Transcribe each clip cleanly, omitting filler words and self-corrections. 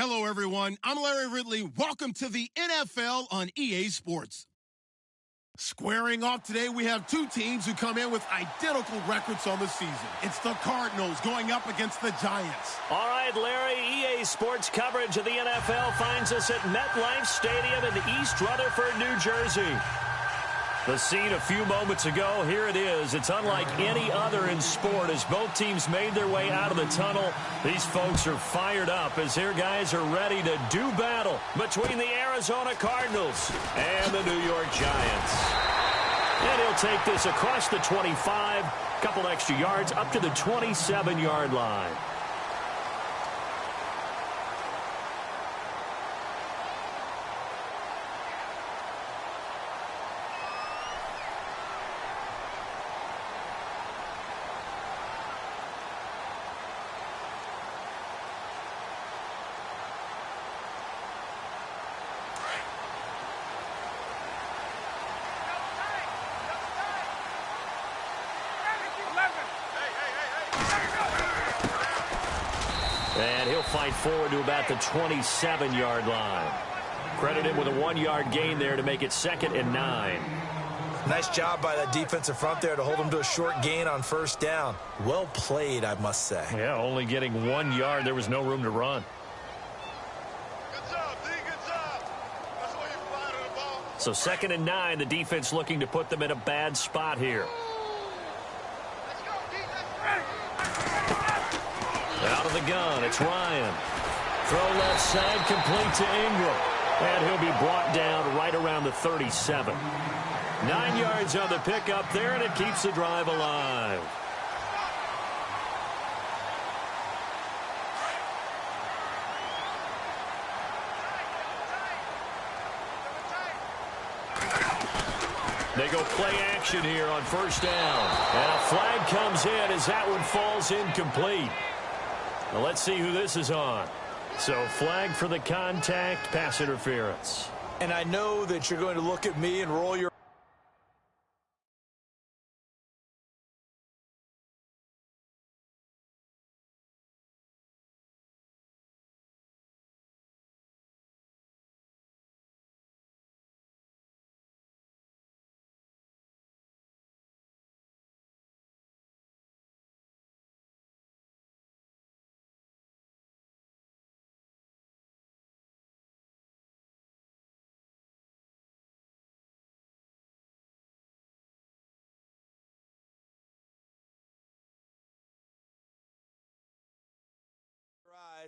Hello, everyone. I'm Larry Ridley. Welcome to the NFL on EA Sports. Squaring off today, we have two teams who come in with identical records on the season. It's the Cardinals going up against the Giants. All right, Larry, EA Sports coverage of the NFL finds us at MetLife Stadium in East Rutherford, New Jersey. The scene a few moments ago, here it is. It's unlike any other in sport as both teams made their way out of the tunnel. These folks are fired up as their guys are ready to do battle between the Arizona Cardinals and the New York Giants. And he'll take this across the 25, couple extra yards up to the 27-yard line. And he'll fight forward to about the 27-yard line. Credit him with a 1-yard gain there to make it 2nd and 9. Nice job by that defensive front there to hold him to a short gain on first down. Well played, I must say. Yeah, only getting 1 yard. There was no room to run. Good job, D. Good job. That's where you fly to the ball. So 2nd and 9, the defense looking to put them in a bad spot here. Out of the gun, it's Ryan. Throw left side, complete to Ingram. And he'll be brought down right around the 37. 9 yards on the pickup there, and it keeps the drive alive. They go play action here on first down. And a flag comes in as that one falls incomplete. Now let's see who this is on. So flag for the contact, pass interference. And I know that you're going to look at me and roll your...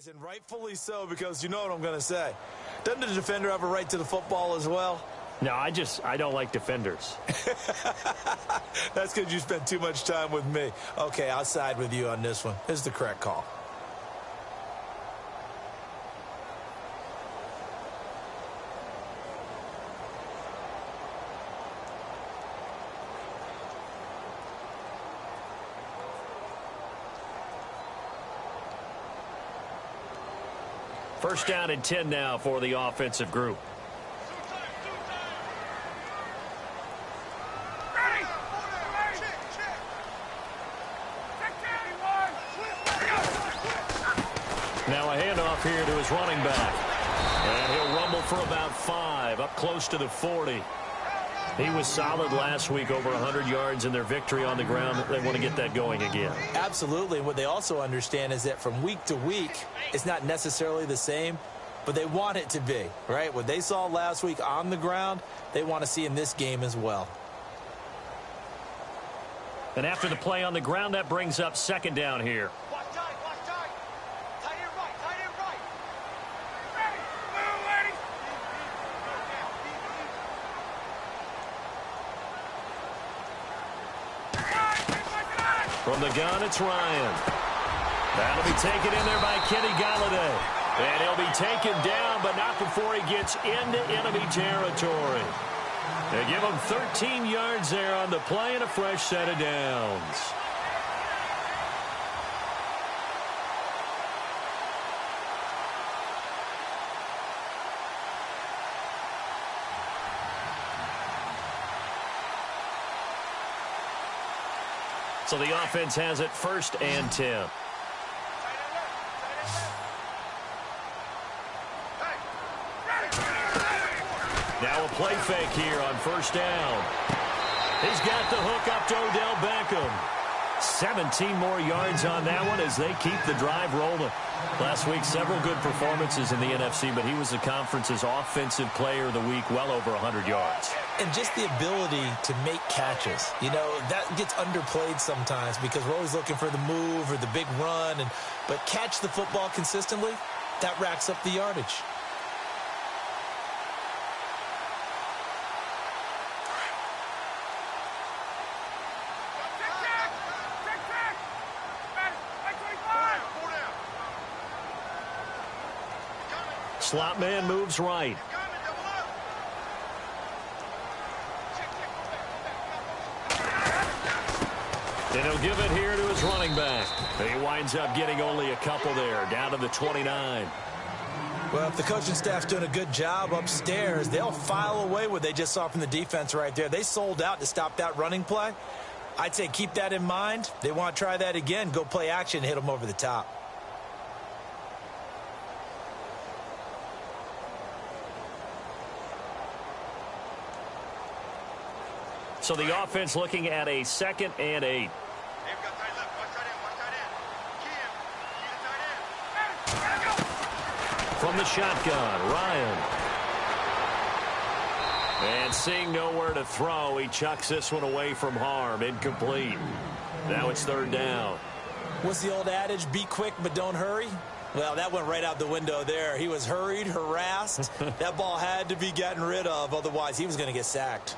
And rightfully so, because you know what I'm going to say. Doesn't the defender have a right to the football as well? No, I don't like defenders. That's because you spent too much time with me. Okay, I'll side with you on this one. This is the correct call. First down and 10 now for the offensive group. Now a handoff here to his running back. And he'll rumble for about 5, up close to the 40. He was solid last week, over 100 yards in their victory on the ground. They want to get that going again. Absolutely. What they also understand is that from week to week, it's not necessarily the same, but they want it to be, right? What they saw last week on the ground, they want to see in this game as well. And after the play on the ground, that brings up 2nd down here. From the gun, it's Ryan. That'll be taken in there by Kenny Golladay. And he'll be taken down, but not before he gets into enemy territory. They give him 13 yards there on the play and a fresh set of downs. So the offense has it 1st and 10. Now a play fake here on first down. He's got the hook up to Odell Beckham. 17 more yards on that one as they keep the drive rolling. Last week, several good performances in the NFC, but he was the conference's offensive player of the week, well over 100 yards. And just the ability to make catches. You know, that gets underplayed sometimes because we're always looking for the move or the big run. But catch the football consistently, that racks up the yardage. Slot man moves right. And he'll give it here to his running back. He winds up getting only a couple there, down to the 29. Well, if the coaching staff's doing a good job upstairs, they'll file away what they just saw from the defense right there. They sold out to stop that running play. I'd say keep that in mind. They want to try that again, go play action, hit them over the top. So the offense looking at a 2nd and 8. From the shotgun, Ryan. And seeing nowhere to throw, he chucks this one away from harm. Incomplete. Now it's 3rd down. What's the old adage? Be quick, but don't hurry. Well, that went right out the window there. He was hurried, harassed. That ball had to be gotten rid of. Otherwise, he was going to get sacked.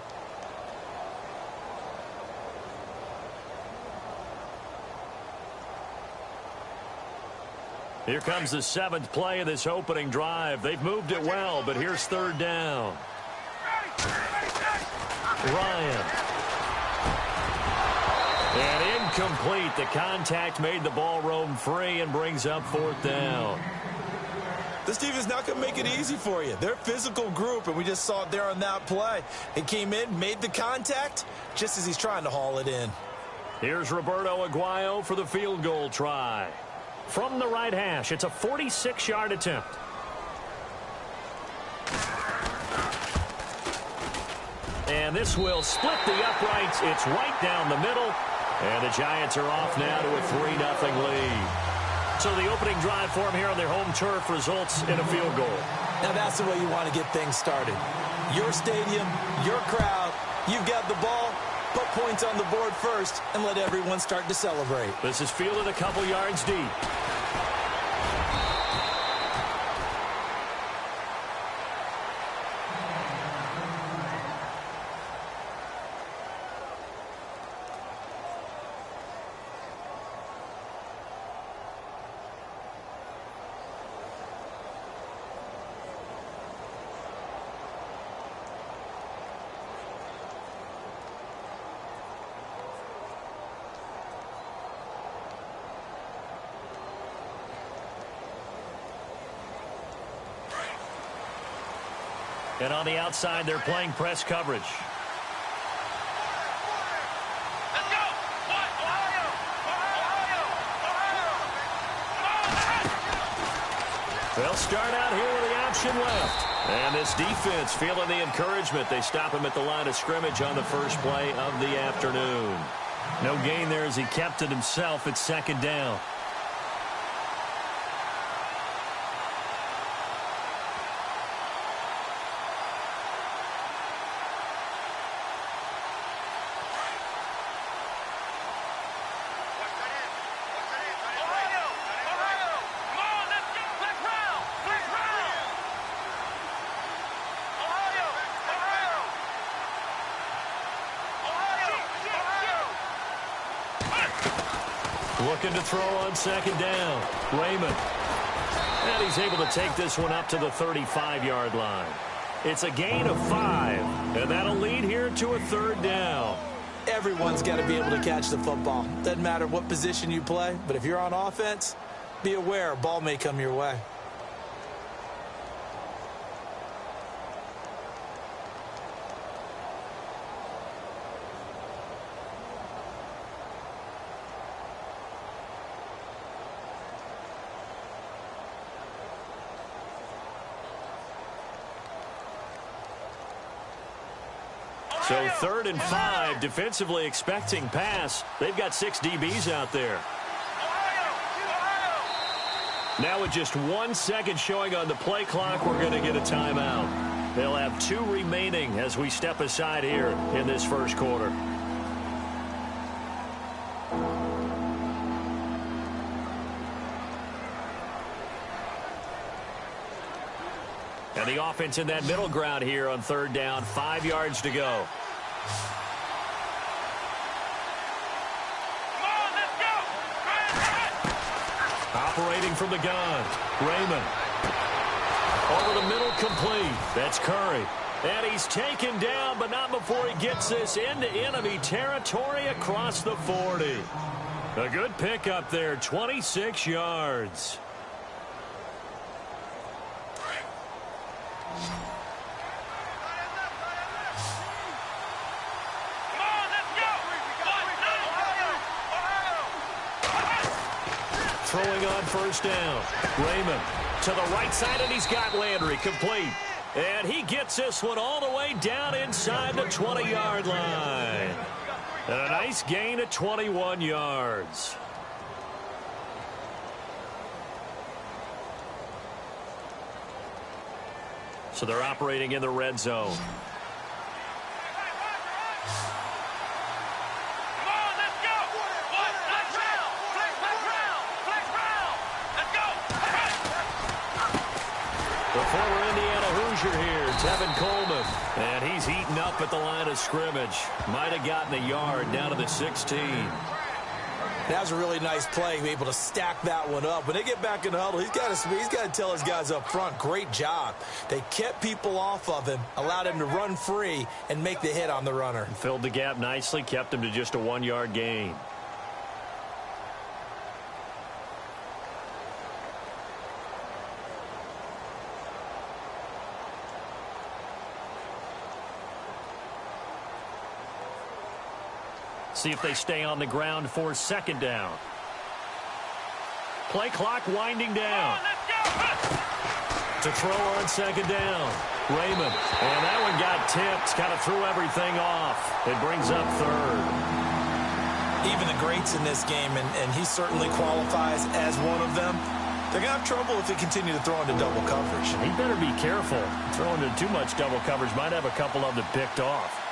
Here comes the 7th play of this opening drive. They've moved it well, but here's 3rd down. Ryan. And incomplete. The contact made the ball roam free and brings up 4th down. This team is not going to make it easy for you. They're a physical group, and we just saw it there on that play. It came in, made the contact, just as he's trying to haul it in. Here's Roberto Aguayo for the field goal try. From the right hash, it's a 46-yard attempt. And this will split the uprights. It's right down the middle. And the Giants are off now to a 3-0 lead. So the opening drive for them here on their home turf results in a field goal. Now that's the way you want to get things started. Your stadium, your crowd, you've got the ball. Put points on the board first and let everyone start to celebrate. This is fielded a couple yards deep. And on the outside, they're playing press coverage. Let's go! What? Ohio! Ohio! They'll start out here with the option left. And this defense feeling the encouragement. They stop him at the line of scrimmage on the first play of the afternoon. No gain there as he kept it himself at 2nd down. Looking to throw on 2nd down. Raymond. And he's able to take this one up to the 35-yard line. It's a gain of 5, and that'll lead here to a 3rd down. Everyone's got to be able to catch the football. Doesn't matter what position you play, but if you're on offense, be aware a ball may come your way. So 3rd and 5, defensively expecting pass. They've got 6 DBs out there. Now with just 1 second showing on the play clock, we're going to get a timeout. They'll have 2 remaining as we step aside here in this first quarter. And the offense in that middle ground here on 3rd down, 5 yards to go. Operating from the gun, Raymond. Over the middle, complete. That's Curry. And he's taken down, but not before he gets this into enemy territory across the 40. A good pickup there, 26 yards. Throwing on 1st down. Raymond to the right side, and he's got Landry complete. And he gets this one all the way down inside the 20-yard line. And a nice gain of 21 yards. So they're operating in the red zone. The former Indiana Hoosier here, Tevin Coleman. And he's eaten up at the line of scrimmage. Might have gotten a yard down to the 16. That was a really nice play, able to stack that one up. When they get back in the huddle, he's got to tell his guys up front, great job. They kept people off of him, allowed him to run free and make the hit on the runner. Filled the gap nicely, kept him to just a 1-yard gain. See if they stay on the ground for 2nd down. Play clock winding down. To throw on 2nd down. Raymond. And that one got tipped. Kind of threw everything off. It brings up 3rd. Even the greats in this game, and he certainly qualifies as one of them, they're going to have trouble if they continue to throw into double coverage. He better be careful. Throwing into too much double coverage might have a couple of them picked off.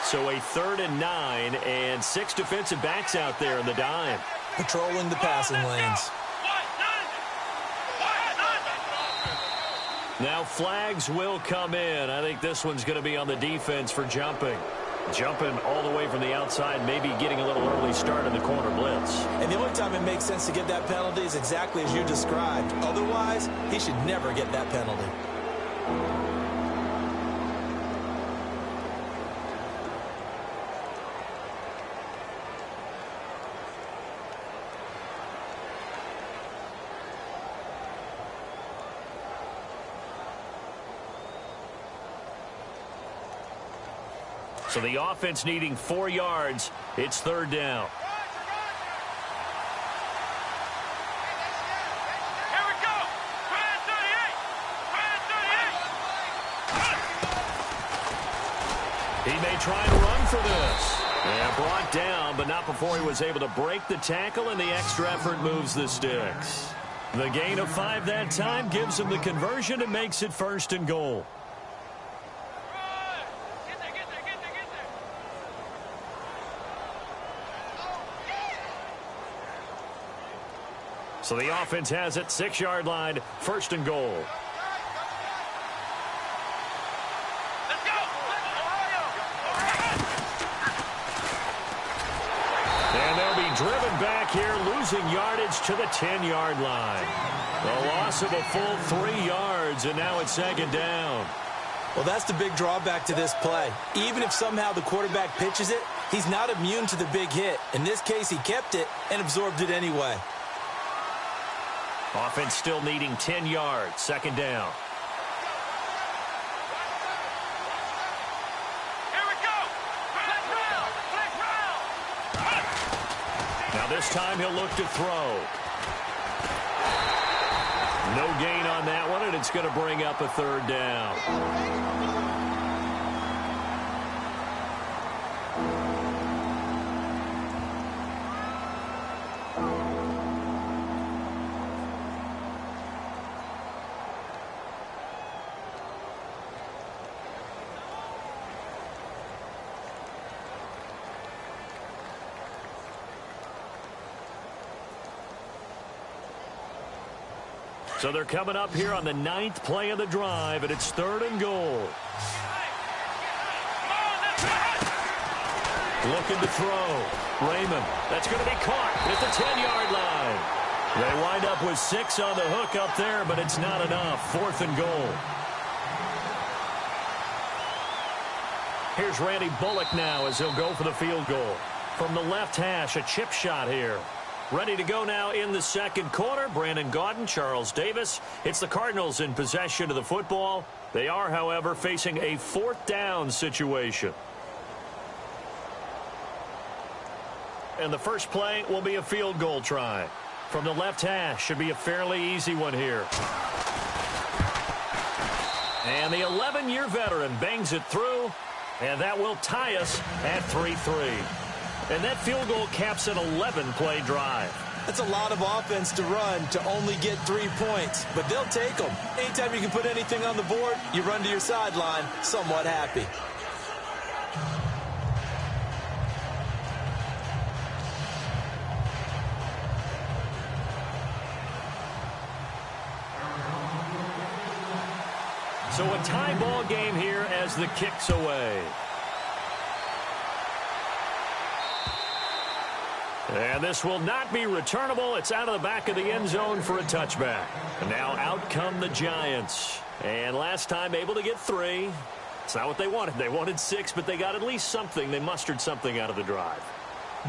So a 3rd and 9 and 6 defensive backs out there in the dime. Patrolling the passing lanes. Now flags will come in. I think this one's going to be on the defense for jumping. Jumping all the way from the outside, maybe getting a little early start in the corner blitz. And the only time it makes sense to get that penalty is exactly as you described. Otherwise, he should never get that penalty. So the offense needing 4 yards. It's 3rd down. Here we go. 38. He may try and run for this. And brought down, but not before he was able to break the tackle, and the extra effort moves the sticks. The gain of 5 that time gives him the conversion and makes it 1st and goal. So the offense has it, 6-yard line, 1st and goal. Let's go. And they'll be driven back here, losing yardage to the 10-yard line. A loss of a full 3 yards, and now it's 2nd down. Well, that's the big drawback to this play. Even if somehow the quarterback pitches it, he's not immune to the big hit. In this case, he kept it and absorbed it anyway. Offense still needing 10 yards, 2nd down. Here we go. Flag round. Now this time he'll look to throw. No gain on that one, and it's going to bring up a third down. So they're coming up here on the 9th play of the drive, and it's 3rd and goal. Looking to throw. Raymond. That's going to be caught at the 10-yard line. They wind up with 6 on the hook up there, but it's not enough. 4th and goal. Here's Randy Bullock now as he'll go for the field goal. From the left hash, a chip shot here. Ready to go now in the 2nd quarter. Brandon Gaudin, Charles Davis. It's the Cardinals in possession of the football. They are, however, facing a 4th down situation. And the first play will be a field goal try. From the left hash, should be a fairly easy one here. And the 11-year veteran bangs it through, and that will tie us at 3-3. And that field goal caps an 11-play drive. That's a lot of offense to run to only get 3 points, but they'll take them. Anytime you can put anything on the board, you run to your sideline somewhat happy. So a tie ball game here as the kick's away. And this will not be returnable. It's out of the back of the end zone for a touchback. And now out come the Giants. And last time able to get 3. It's not what they wanted. They wanted 6, but they got at least something. They mustered something out of the drive.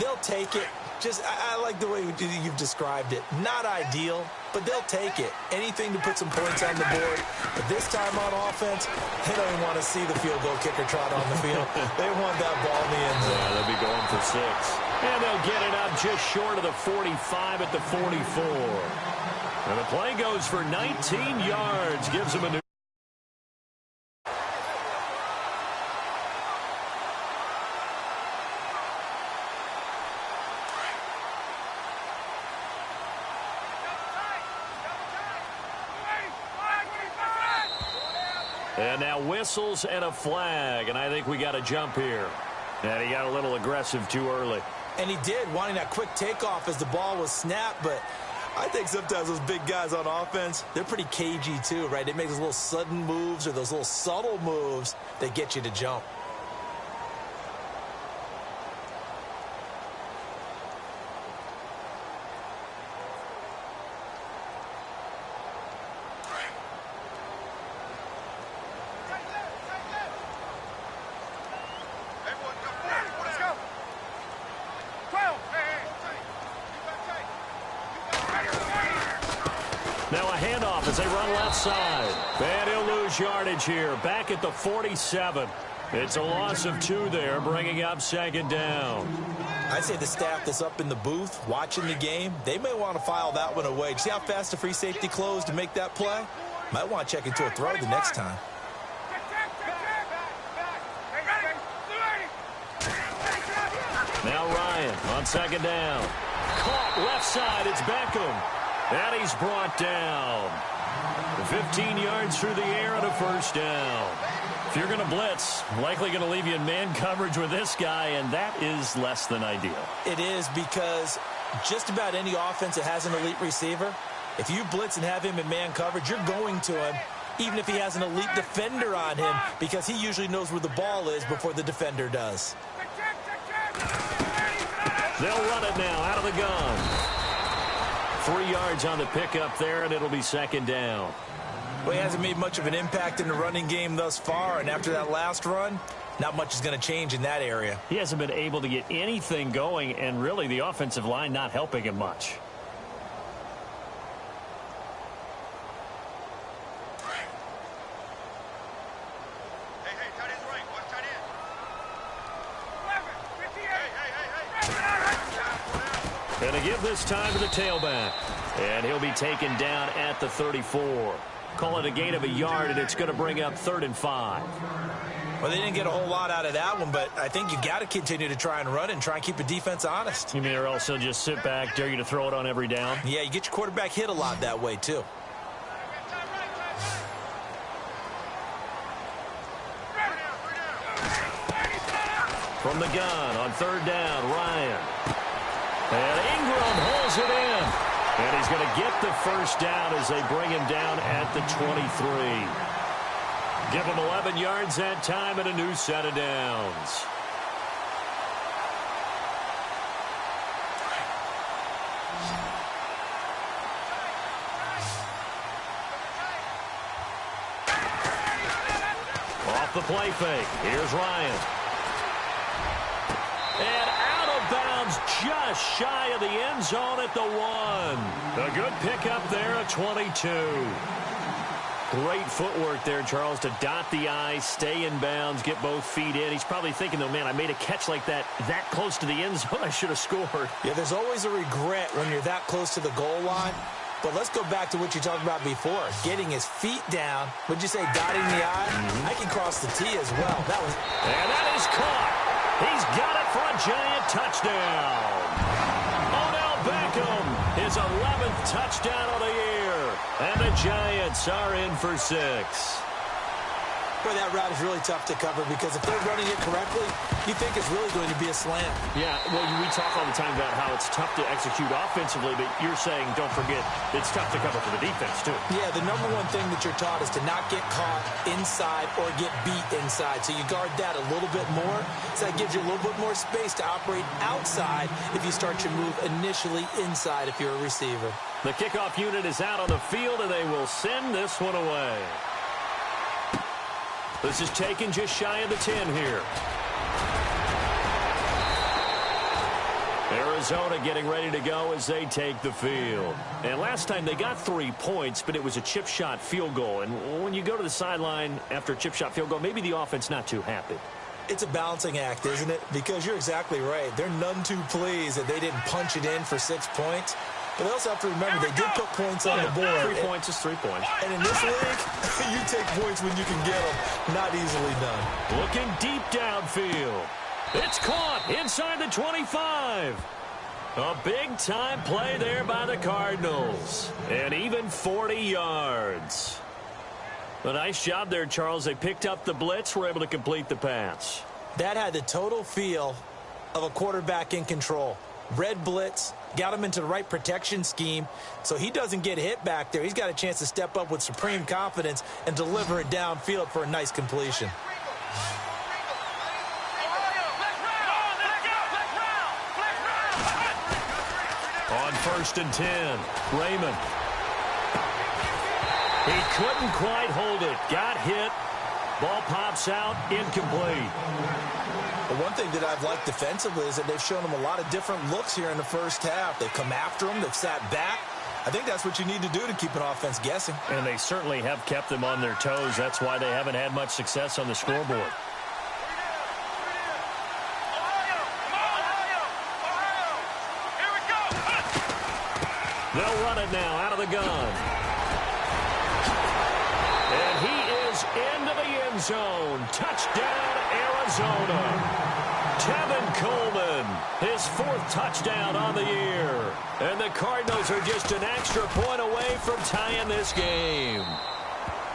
They'll take it. I like the way you've described it. Not ideal, but they'll take it. Anything to put some points on the board. But this time on offense, they don't even want to see the field goal kicker trot on the field. They want that ball in the end zone. Yeah, they'll be going for 6. And they'll get it up just short of the 45 at the 44. And the play goes for 19 yards. Gives them a new. And now whistles and a flag, and I think we got a jump here. And he got a little aggressive too early. And he did, wanting that quick takeoff as the ball was snapped, but I think sometimes those big guys on offense, they're pretty cagey too, right? They make those little sudden moves or those little subtle moves that get you to jump. Now a handoff as they run left side. And he'll lose yardage here. Back at the 47. It's a loss of 2 there, bringing up 2nd down. I'd say the staff that's up in the booth watching the game, they may want to file that one away. See how fast the free safety closed to make that play? Might want to check into a throw the next time. Now Ryan on 2nd down. Caught left side. It's Beckham. And he's brought down. 15 yards through the air and a 1st down. If you're going to blitz, likely going to leave you in man coverage with this guy, and that is less than ideal. It is, because just about any offense that has an elite receiver, if you blitz and have him in man coverage, you're going to him, even if he has an elite defender on him, because he usually knows where the ball is before the defender does. They'll run it now out of the gun. 3 yards on the pickup there, and it'll be 2nd down. Well, he hasn't made much of an impact in the running game thus far, and after that last run, not much is going to change in that area. He hasn't been able to get anything going, and really the offensive line not helping him much. And to give this time to the tailback. And he'll be taken down at the 34. Call it a gain of a yard, and it's going to bring up 3rd and 5. Well, they didn't get a whole lot out of that one, but I think you got to continue to try and run it and try and keep the defense honest. You mean or else they'll just sit back, dare you to throw it on every down? Yeah, you get your quarterback hit a lot that way, too. From the gun on 3rd down, Ryan. And Ingram holds it in. And he's going to get the first down as they bring him down at the 23. Give him 11 yards that time and a new set of downs. Off the play fake. Here's Ryan. And out of bounds just shy of the end zone at the 1. A good pickup there at 22. Great footwork there, Charles, to dot the I, stay in bounds, get both feet in. He's probably thinking, though, man, I made a catch like that close to the end zone. I should have scored. Yeah, there's always a regret when you're that close to the goal line. But let's go back to what you talked about before. Getting his feet down. Would you say dotting the I? I can cross the T as well. And that is caught. He's got it for a giant touchdown. Odell Beckham, his 11th touchdown of the year. And the Giants are in for 6. Boy, that route is really tough to cover because if they're running it correctly, you think it's really going to be a slant. Yeah, well, we talk all the time about how it's tough to execute offensively, but you're saying, don't forget, it's tough to cover for the defense, too. Yeah, the number one thing that you're taught is to not get caught inside or get beat inside. So you guard that a little bit more. So that gives you a little bit more space to operate outside if you start your move initially inside if you're a receiver. The kickoff unit is out on the field, and they will send this one away. This is taken just shy of the 10 here. Arizona getting ready to go as they take the field. And last time they got 3 points, but it was a chip shot field goal. And when you go to the sideline after a chip shot field goal, maybe the offense not too happy. It's a balancing act, isn't it? Because you're exactly right. They're none too pleased that they didn't punch it in for 6 points. But they also have to remember they did put points on the board. 3 points is 3 points. And in this league, you take points when you can get them. Not easily done. Looking deep downfield. It's caught inside the 25. A big-time play there by the Cardinals. And even 40 yards. A nice job there, Charles. They picked up the blitz, were able to complete the pass. That had the total feel of a quarterback in control. Red blitz, got him into the right protection scheme, so he doesn't get hit back there. He's got a chance to step up with supreme confidence and deliver it downfield for a nice completion. On 1st and 10, Raymond. He couldn't quite hold it. Got hit. Ball pops out, incomplete. But one thing that I've liked defensively is that they've shown him a lot of different looks here in the first half. They've come after him. They've sat back. I think that's what you need to do to keep an offense guessing. And they certainly have kept them on their toes. That's why they haven't had much success on the scoreboard. They'll run it now out of the gun. And he is into the end zone. Touchdown, Arizona. Tevin Coleman, his 4th touchdown on the year. And the Cardinals are just an extra point away from tying this game.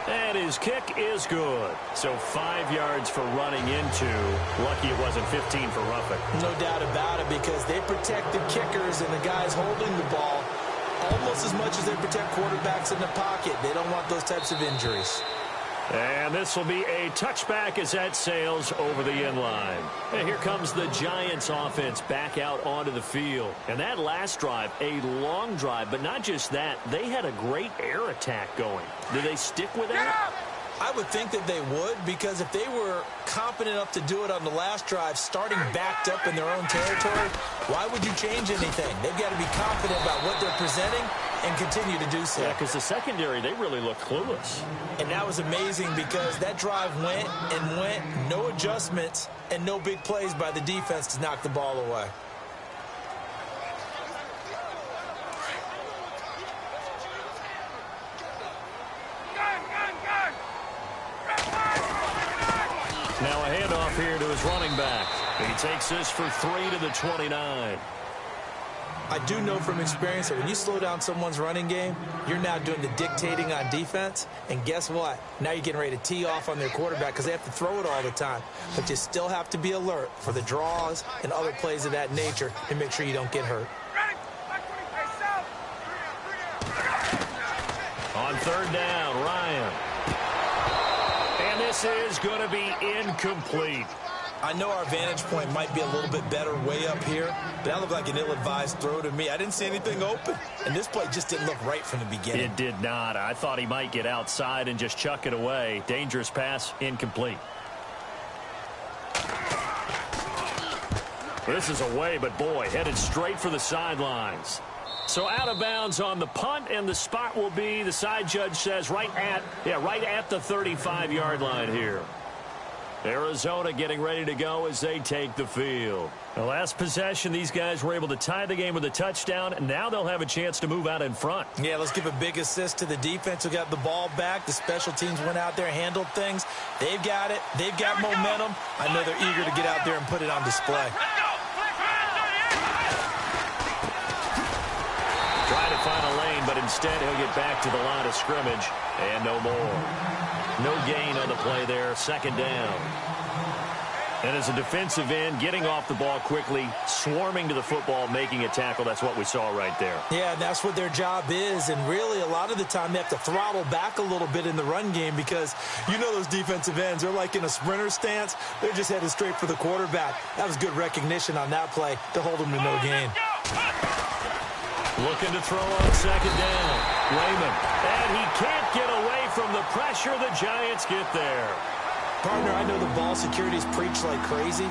And his kick is good. So 5 yards for running into. Lucky it wasn't 15 for roughing. No doubt about it, because they protect the kickers and the guys holding the ball almost as much as they protect quarterbacks in the pocket. They don't want those types of injuries. And this will be a touchback as that sails over the end line. And here comes the Giants offense back out onto the field. And that last drive, a long drive, but not just that. They had a great air attack going. Do they stick with that? I would think that they would, because if they were confident enough to do it on the last drive, starting backed up in their own territory, why would you change anything? They've got to be confident about what they're presenting and continue to do so. Yeah, because the secondary, they really looked clueless. And that was amazing because that drive went and went, no adjustments, and no big plays by the defense to knock the ball away. Now a handoff here to his running back. He takes this for 3 to the 29. I do know from experience that when you slow down someone's running game, you're now doing the dictating on defense. And guess what? Now you're getting ready to tee off on their quarterback because they have to throw it all the time. But you still have to be alert for the draws and other plays of that nature to make sure you don't get hurt. On third down, Ryan. And this is going to be incomplete. I know our vantage point might be a little bit better way up here, but that looked like an ill-advised throw to me. I didn't see anything open, and this play just didn't look right from the beginning. It did not. I thought he might get outside and just chuck it away. Dangerous pass, incomplete. This is away, but boy, headed straight for the sidelines. So out of bounds on the punt, and the spot will be, the side judge says, right at the 35-yard line here. Arizona getting ready to go as they take the field. The last possession, these guys were able to tie the game with a touchdown, and now they'll have a chance to move out in front. Yeah, let's give a big assist to the defense who got the ball back. The special teams went out there, handled things. They've got it. They've got momentum. I know they're eager to get out there and put it on display. Trying to find a lane, but instead he'll get back to the line of scrimmage, and no more. No gain on the play there, second down. And as a defensive end, getting off the ball quickly, swarming to the football, making a tackle, that's what we saw right there. Yeah, that's what their job is, and really a lot of the time they have to throttle back a little bit in the run game because you know those defensive ends, they're like in a sprinter stance. They're just headed straight for the quarterback. That was good recognition on that play to hold them to no gain. Looking to throw on second down. Raymond. And he can't get away from the pressure. The Giants get there. Partner, I know the ball security is preached like crazy,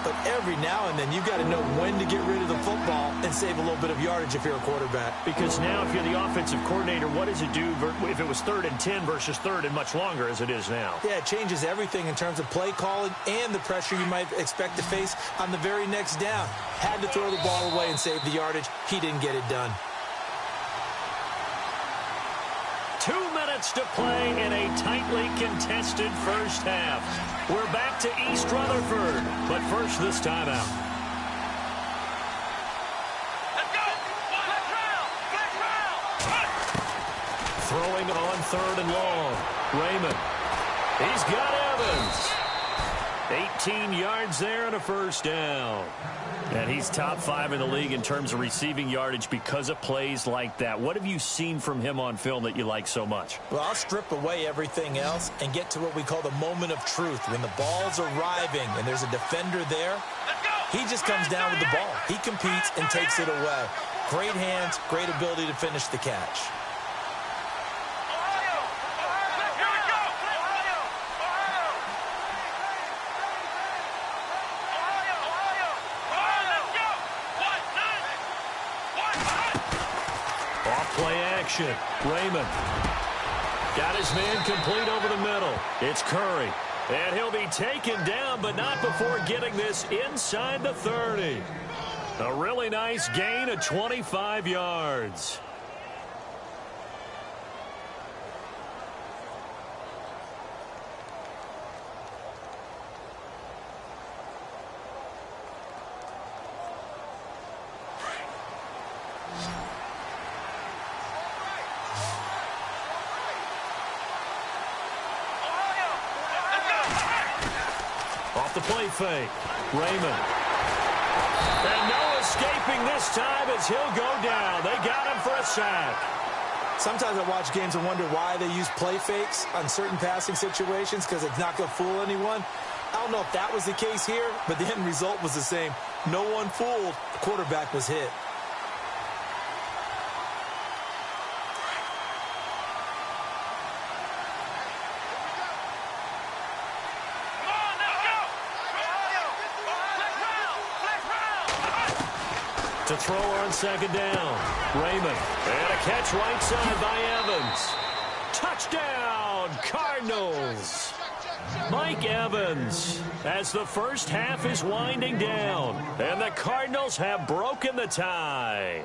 but every now and then you've got to know when to get rid of the football and save a little bit of yardage if you're a quarterback. Because now if you're the offensive coordinator, what does it do if it was 3rd and 10 versus 3rd and much longer as it is now? Yeah, it changes everything in terms of play calling and the pressure you might expect to face on the very next down. Had to throw the ball away and save the yardage. He didn't get it done. 2 minutes to play in a tightly contested first half. We're back to East Rutherford, but first this timeout. Let's go! Flex round! Throwing on 3rd and long. Raymond. He's got Evans. 18 yards there and a first down. And he's top 5 in the league in terms of receiving yardage because of plays like that. What have you seen from him on film that you like so much? Well, I'll strip away everything else and get to what we call the moment of truth. When the ball's arriving and there's a defender there, he just comes down with the ball. He competes and takes it away. Great hands, great ability to finish the catch. Play action. Raymond. Got his man complete over the middle. It's Curry. And he'll be taken down, but not before getting this inside the 30. A really nice gain of 25 yards. The play fake. Raymond. And no escaping this time as he'll go down. They got him for a sack. Sometimes I watch games and wonder why they use play fakes on certain passing situations because it's not going to fool anyone. I don't know if that was the case here, but the end result was the same. No one fooled. The quarterback was hit. To throw on second down. Raymond. And a catch right side by Evans. Touchdown, Cardinals. Mike Evans as the first half is winding down. And the Cardinals have broken the tie.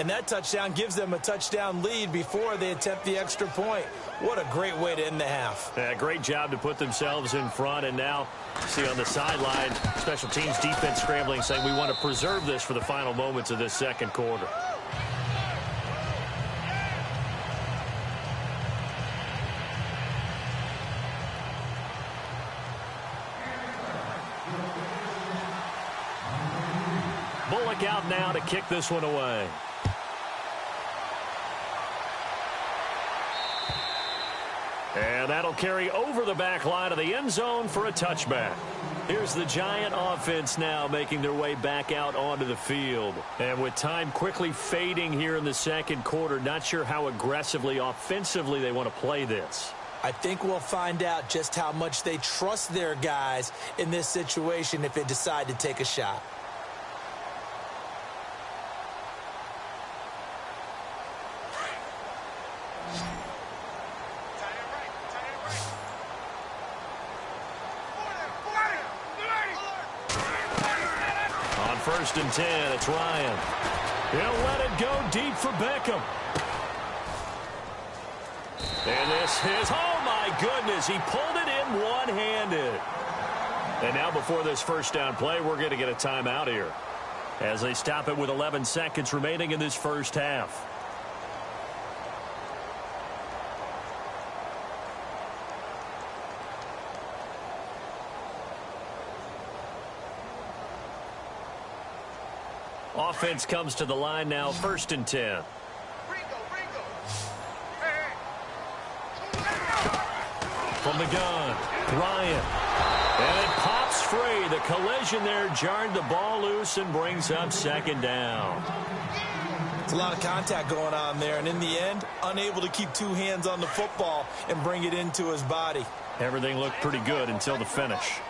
And that touchdown gives them a touchdown lead before they attempt the extra point. What a great way to end the half. Yeah, great job to put themselves in front. And now, see on the sideline, special teams defense scrambling, saying we want to preserve this for the final moments of this second quarter. Bullock out now to kick this one away. And that'll carry over the back line of the end zone for a touchback. Here's the Giant offense now making their way back out onto the field. And with time quickly fading here in the second quarter, not sure how aggressively, offensively they want to play this. I think we'll find out just how much they trust their guys in this situation if they decide to take a shot. First and 10, it's Ryan. He'll let it go deep for Beckham. And this is, oh my goodness, he pulled it in one-handed. And now before this first down play, we're going to get a timeout here as they stop it with 11 seconds remaining in this first half. Offense comes to the line now, first and 10. From the gun, Ryan. And it pops free. The collision there jarred the ball loose and brings up second down. It's a lot of contact going on there, and in the end, unable to keep two hands on the football and bring it into his body. Everything looked pretty good until the finish.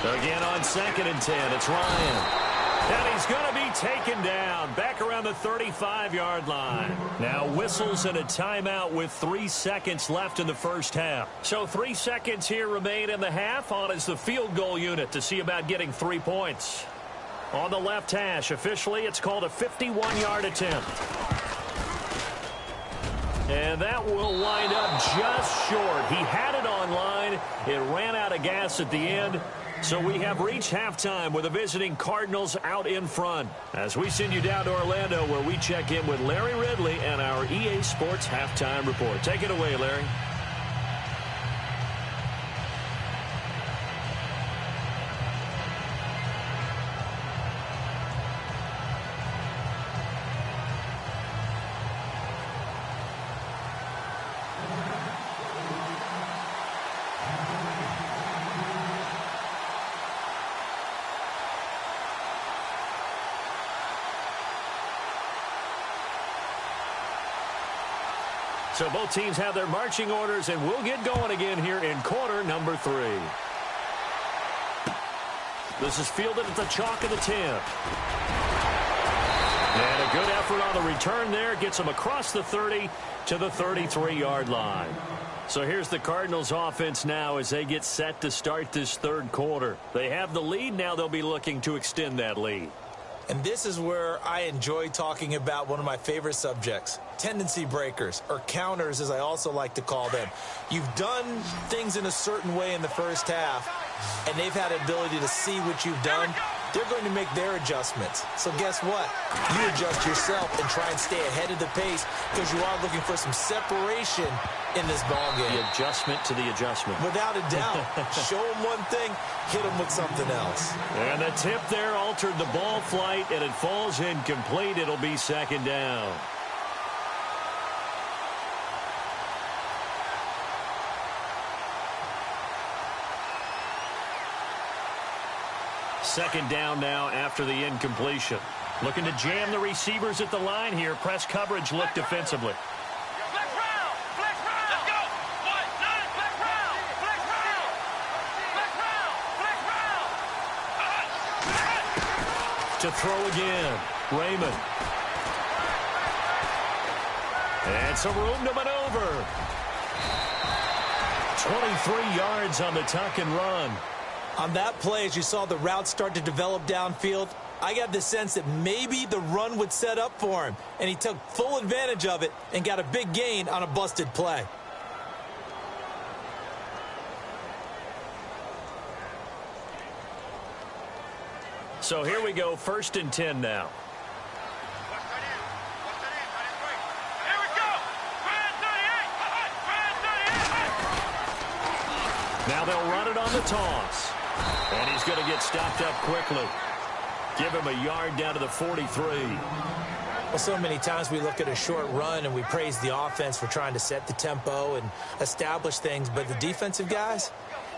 Again on second and 10, it's Ryan. And he's going to be taken down back around the 35-yard line. Now whistles and a timeout with 3 seconds left in the first half. So 3 seconds here remain in the half. On is the field goal unit to see about getting 3 points. On the left hash, officially, it's called a 51-yard attempt. And that will wind up just short. He had it on line. It ran out of gas at the end. So we have reached halftime with the visiting Cardinals out in front. As we send you down to Orlando, where we check in with Larry Ridley and our EA Sports Halftime Report. Take it away, Larry. So both teams have their marching orders, and we'll get going again here in quarter number 3. This is fielded at the chalk of the 10. And a good effort on the return there. Gets them across the 30 to the 33-yard line. So here's the Cardinals offense now as they get set to start this third quarter. They have the lead. Now they'll be looking to extend that lead. And this is where I enjoy talking about one of my favorite subjects, tendency breakers, or counters as I also like to call them. You've done things in a certain way in the first half, and they've had the ability to see what you've done. They're going to make their adjustments. So guess what? You adjust yourself and try and stay ahead of the pace because you are looking for some separation in this ballgame. The adjustment to the adjustment. Without a doubt. Show them one thing, hit them with something else. And the tip there altered the ball flight, and it falls incomplete. It'll be second down. Second down now after the incompletion. Looking to jam the receivers at the line here. Press coverage look defensively. To throw again, Raymond. And some room to maneuver. 23 yards on the tuck and run. On that play, as you saw the route start to develop downfield, I got the sense that maybe the run would set up for him, and he took full advantage of it and got a big gain on a busted play. So here we go, 1st and 10 now. Here we go. Now they'll run it on the toss. And he's going to get stopped up quickly. Give him a yard down to the 43. Well, so many times we look at a short run and we praise the offense for trying to set the tempo and establish things, but the defensive guys,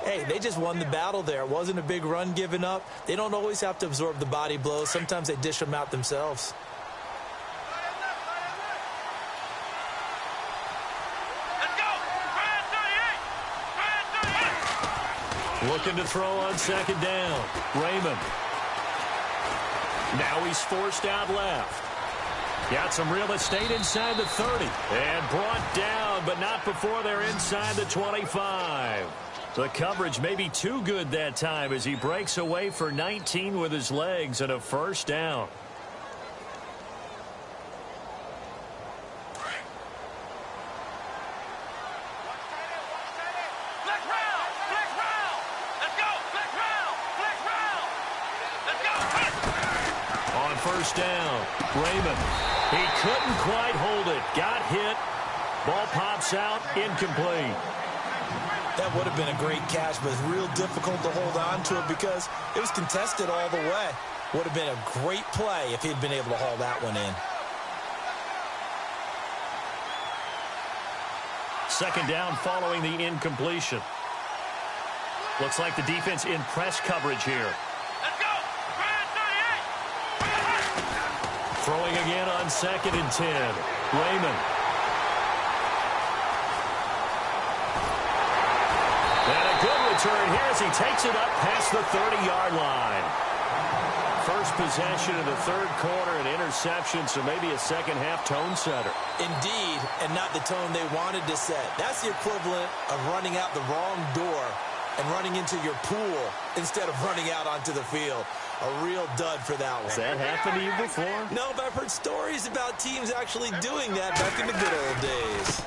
hey, they just won the battle there. It wasn't a big run given up. They don't always have to absorb the body blows. Sometimes they dish them out themselves. Looking to throw on 2nd down. Raymond. Now he's forced out left. Got some real estate inside the 30. And brought down, but not before they're inside the 25. The coverage may be too good that time as he breaks away for 19 with his legs and a 1st down. On 1st down, Raymond. He couldn't quite hold it. Got hit. Ball pops out, incomplete. That would have been a great catch, but it's real difficult to hold on to it because it was contested all the way. Would have been a great play if he'd been able to haul that one in. 2nd down following the incompletion. Looks like the defense in press coverage here. Let's go. Throwing again on 2nd and 10. Raymond. And a good return here as he takes it up past the 30-yard line. First possession of the 3rd quarter, an interception, so maybe a second-half tone setter. Indeed, and not the tone they wanted to set. That's the equivalent of running out the wrong door and running into your pool instead of running out onto the field. A real dud for that one. Has that happened to you before? No, but I've heard stories about teams actually doing that back in the good old days.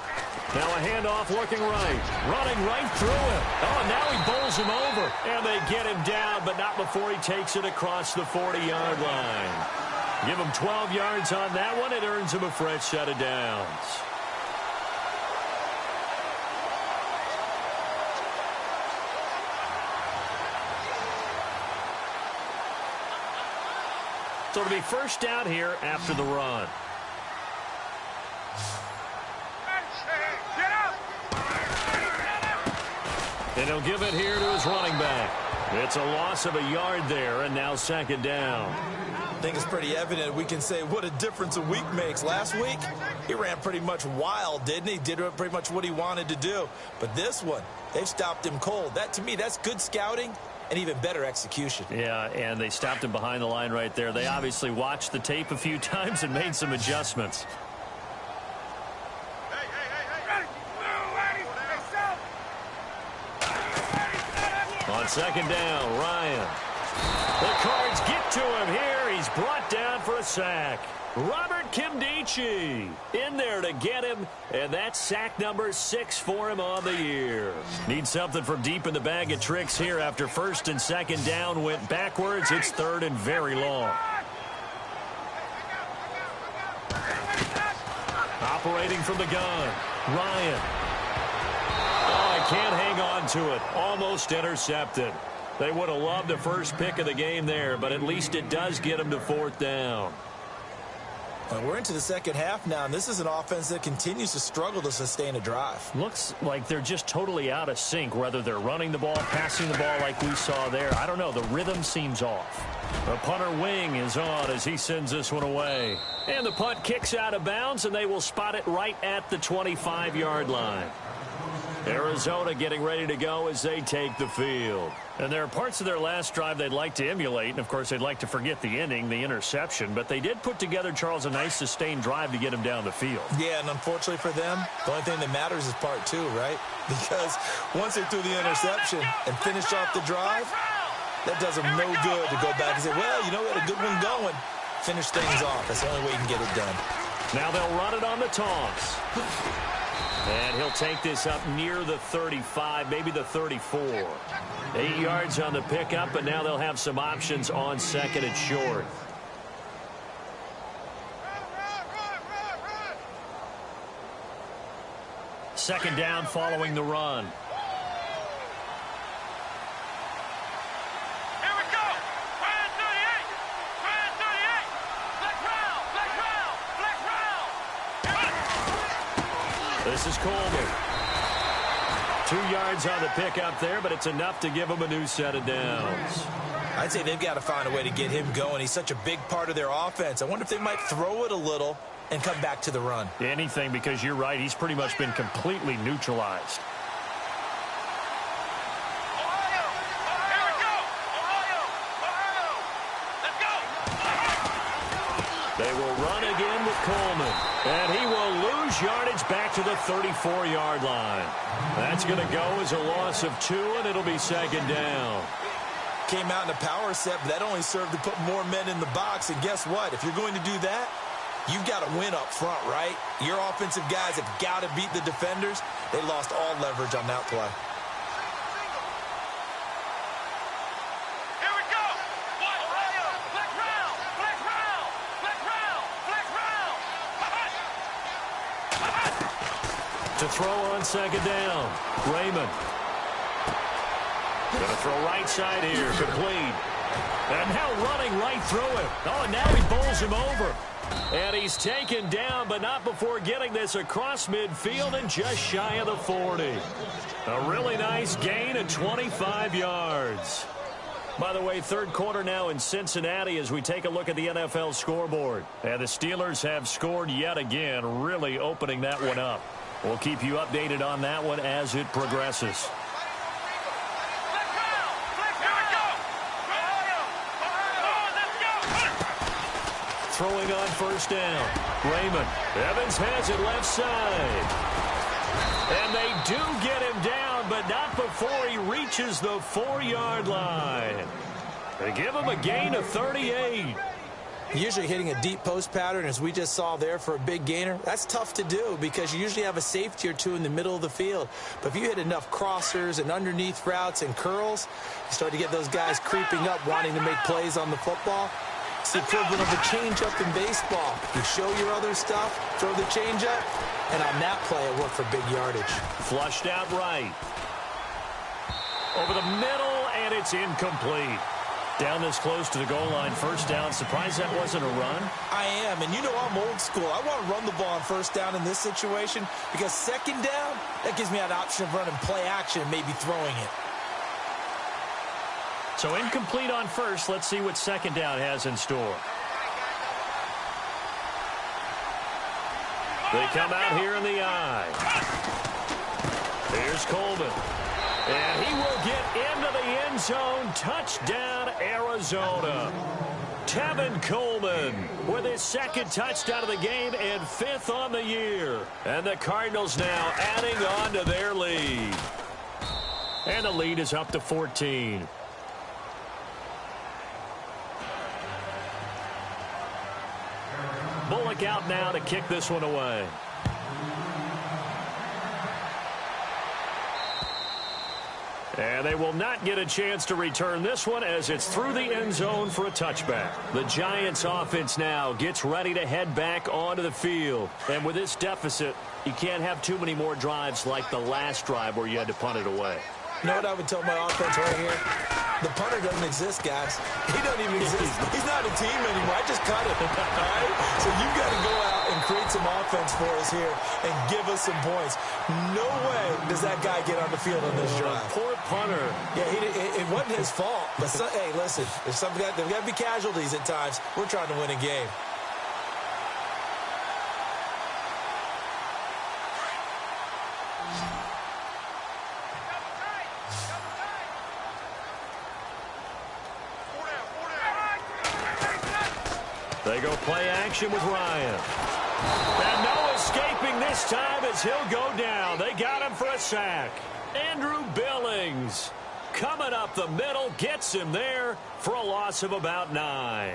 Now a handoff looking right. Running right through him. Oh, now he bowls him over. And they get him down, but not before he takes it across the 40-yard line. Give him 12 yards on that one. It earns him a fresh set of downs. So it'll be 1st down here after the run. And he'll give it here to his running back. It's a loss of a yard there, and now 2nd down. I think it's pretty evident. We can say what a difference a week makes. Last week, he ran pretty much wild, didn't he? Did pretty much what he wanted to do. But this one, they've stopped him cold. That, to me, that's good scouting and even better execution. Yeah, and they stopped him behind the line right there. They obviously watched the tape a few times and made some adjustments. On 2nd down, Ryan. The Cards get to him here. He's brought down for a sack. Robert Kimdichie in there to get him, and that's sack number 6 for him on the year. Need something from deep in the bag of tricks here after 1st and 2nd down went backwards. It's 3rd and very long. Operating from the gun, Ryan. Oh, he can't hang on to it. Almost intercepted. They would have loved the first pick of the game there, but at least it does get him to 4th down. Well, we're into the 2nd half now, and this is an offense that continues to struggle to sustain a drive. Looks like they're just totally out of sync, whether they're running the ball, passing the ball like we saw there. I don't know. The rhythm seems off. The punter wing is on as he sends this one away. And the punt kicks out of bounds, and they will spot it right at the 25-yard line. Arizona getting ready to go as they take the field. And there are parts of their last drive they'd like to emulate, and, of course, they'd like to forget the ending, the interception. But they did put together, Charles, a nice sustained drive to get him down the field. Yeah, and unfortunately for them, the only thing that matters is part two, right? Because once they threw the interception and finished off the drive, that does them no good to go back and say, well, you know, we had a good one going. Finish things off. That's the only way you can get it done. Now they'll run it on the toss. And he'll take this up near the 35, maybe the 34. 8 yards on the pickup, but now they'll have some options on second and short. Second down following the run. Here we go. Ryan 38. Ryan 38. Black round. Black round. Black round. This is Coleman. 2 yards on the pickup there, but it's enough to give him a new set of downs. I'd say they've got to find a way to get him going. He's such a big part of their offense. I wonder if they might throw it a little and come back to the run. Anything, because you're right, he's pretty much been completely neutralized. Ohio. Here we go. Ohio. Ohio. Let's go. They will run again with Coleman. And he will lose yardage back to the 34-yard line. That's going to go as a loss of 2, and it'll be second down. Came out in a power set, but that only served to put more men in the box. And guess what? If you're going to do that, you've got to win up front, right? Your offensive guys have got to beat the defenders. They lost all leverage on that play. Here we go. Ohio. Black round. Black round. Black round. Black round. To throw on second down, Raymond. Going to throw right side here, complete. And now running right through him. Oh, and now he bowls him over. And he's taken down, but not before getting this across midfield and just shy of the 40. A really nice gain of 25 yards. By the way, third quarter now in Cincinnati as we take a look at the NFL scoreboard. And the Steelers have scored yet again, really opening that one up. We'll keep you updated on that one as it progresses. Throwing on first down. Raymond. Evans has it left side. And they do get him down, but not before he reaches the 4-yard line. They give him a gain of 38. Usually hitting a deep post pattern, as we just saw there for a big gainer, that's tough to do because you usually have a safety or two in the middle of the field. But if you hit enough crossers and underneath routes and curls, you start to get those guys creeping up, wanting to make plays on the football. It's the equivalent of a changeup in baseball. You show your other stuff, throw the changeup, and on that play, it worked for big yardage. Flushed out right. Over the middle, and it's incomplete. Down this close to the goal line, first down. Surprised that wasn't a run? I am, and you know I'm old school. I want to run the ball on first down in this situation because second down, that gives me that option of running play action and maybe throwing it. So incomplete on first. Let's see what second down has in store. They come out here in the eye. Here's Coleman. And he will get into the end zone. Touchdown, Arizona. Tevin Coleman with his second touchdown of the game and 5th on the year. And the Cardinals now adding on to their lead. And the lead is up to 14. Bullock out now to kick this one away. And they will not get a chance to return this one as it's through the end zone for a touchback. The Giants offense now gets ready to head back onto the field. And with this deficit, you can't have too many more drives like the last drive where you had to punt it away. You know what I would tell my offense right here? The punter doesn't exist, guys. He doesn't even exist. He's not a team anymore. I just cut him. All right? So you've got to go out and create some offense for us here and give us some points. No way does that guy get on the field on this drive. Poor punter. Yeah, it wasn't his fault. But, hey, listen, there's got to be casualties at times. We're trying to win a game. They go play action with Ryan. And no escaping this time as he'll go down. They got him for a sack. Andrew Billings coming up the middle, gets him there for a loss of about 9.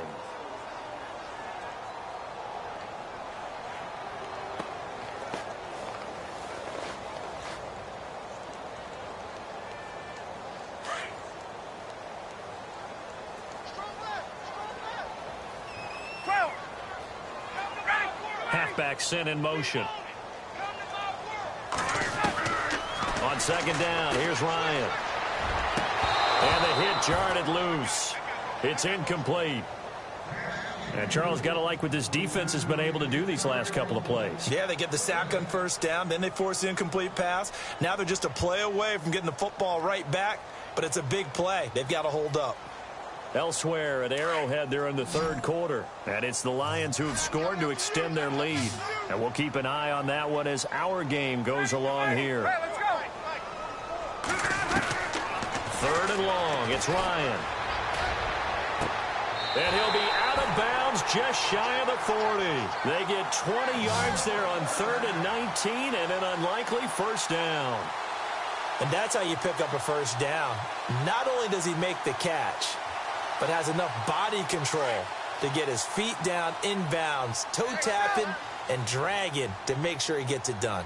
Halfback sent in motion. On second down, here's Ryan. And the hit jarred it loose. It's incomplete. And Charles, got to like what this defense has been able to do these last couple of plays. Yeah, they get the sack on first down, then they force the incomplete pass. Now they're just a play away from getting the football right back, but it's a big play. They've got to hold up. Elsewhere at Arrowhead, they're in the third quarter. And it's the Lions who have scored to extend their lead. And we'll keep an eye on that one as our game goes along here. Third and long, it's Ryan. And he'll be out of bounds just shy of the 40. They get 20 yards there on 3rd and 19 and an unlikely first down. And that's how you pick up a first down. Not only does he make the catch, but has enough body control to get his feet down inbounds, toe tapping and dragging to make sure he gets it done.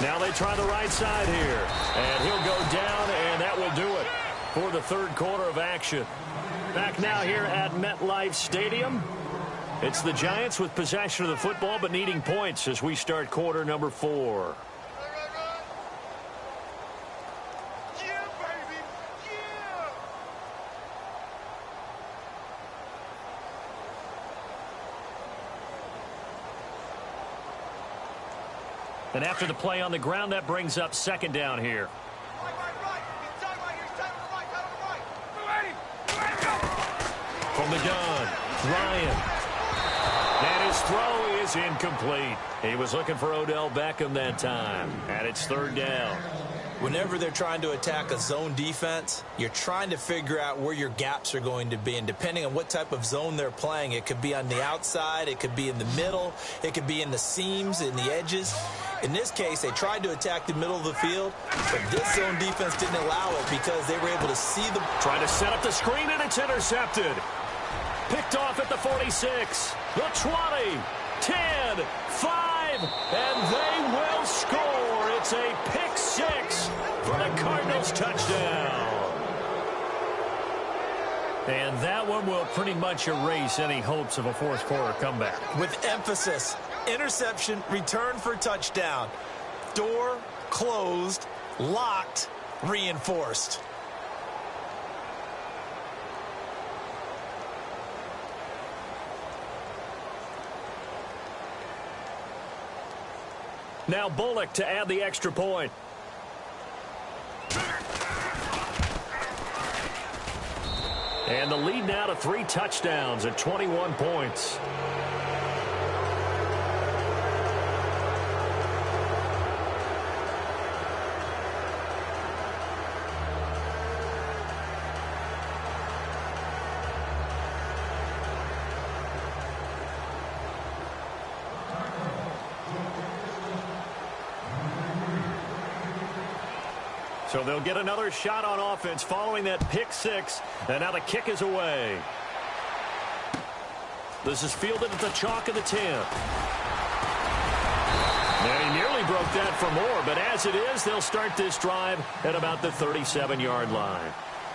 Now they try the right side here. And he'll go down, and that will do it for the third quarter of action. Back now here at MetLife Stadium. It's the Giants with possession of the football but needing points as we start quarter number 4. And after the play on the ground, that brings up second down here. From the gun, Ryan. And his throw is incomplete. He was looking for Odell Beckham that time. And it's third down. Whenever they're trying to attack a zone defense, you're trying to figure out where your gaps are going to be. And depending on what type of zone they're playing, it could be on the outside, it could be in the middle, it could be in the seams, in the edges. In this case, they tried to attack the middle of the field, but this zone defense didn't allow it because they were able to see the... Trying to set up the screen, and it's intercepted. Picked off at the 46, the 20, 10, 5, and they will score. It's a pick 6 for the Cardinals touchdown. And that one will pretty much erase any hopes of a fourth quarter comeback. With emphasis, interception, return for touchdown. Door closed, locked, reinforced. Now Bullock to add the extra point. And the lead now to 3 touchdowns at 21 points. So they'll get another shot on offense following that pick 6. And now the kick is away. This is fielded at the chalk of the 10. And he nearly broke that for more. But as it is, they'll start this drive at about the 37-yard line.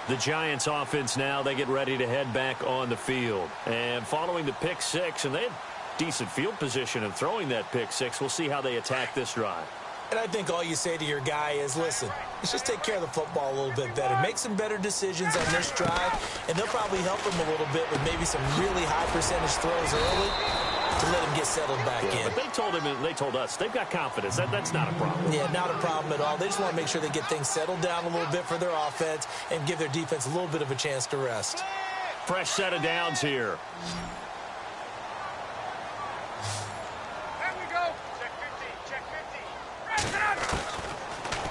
The Giants offense now, they get ready to head back on the field. And following the pick 6, and they had decent field position in throwing that pick 6. We'll see how they attack this drive. And I think all you say to your guy is, listen, let's just take care of the football a little bit better. Make some better decisions on this drive, and they'll probably help him a little bit with maybe some really high percentage throws early to let him get settled back in. But they told us they've got confidence. That's not a problem. Yeah, not a problem at all. They just want to make sure they get things settled down a little bit for their offense and give their defense a little bit of a chance to rest. Fresh set of downs here.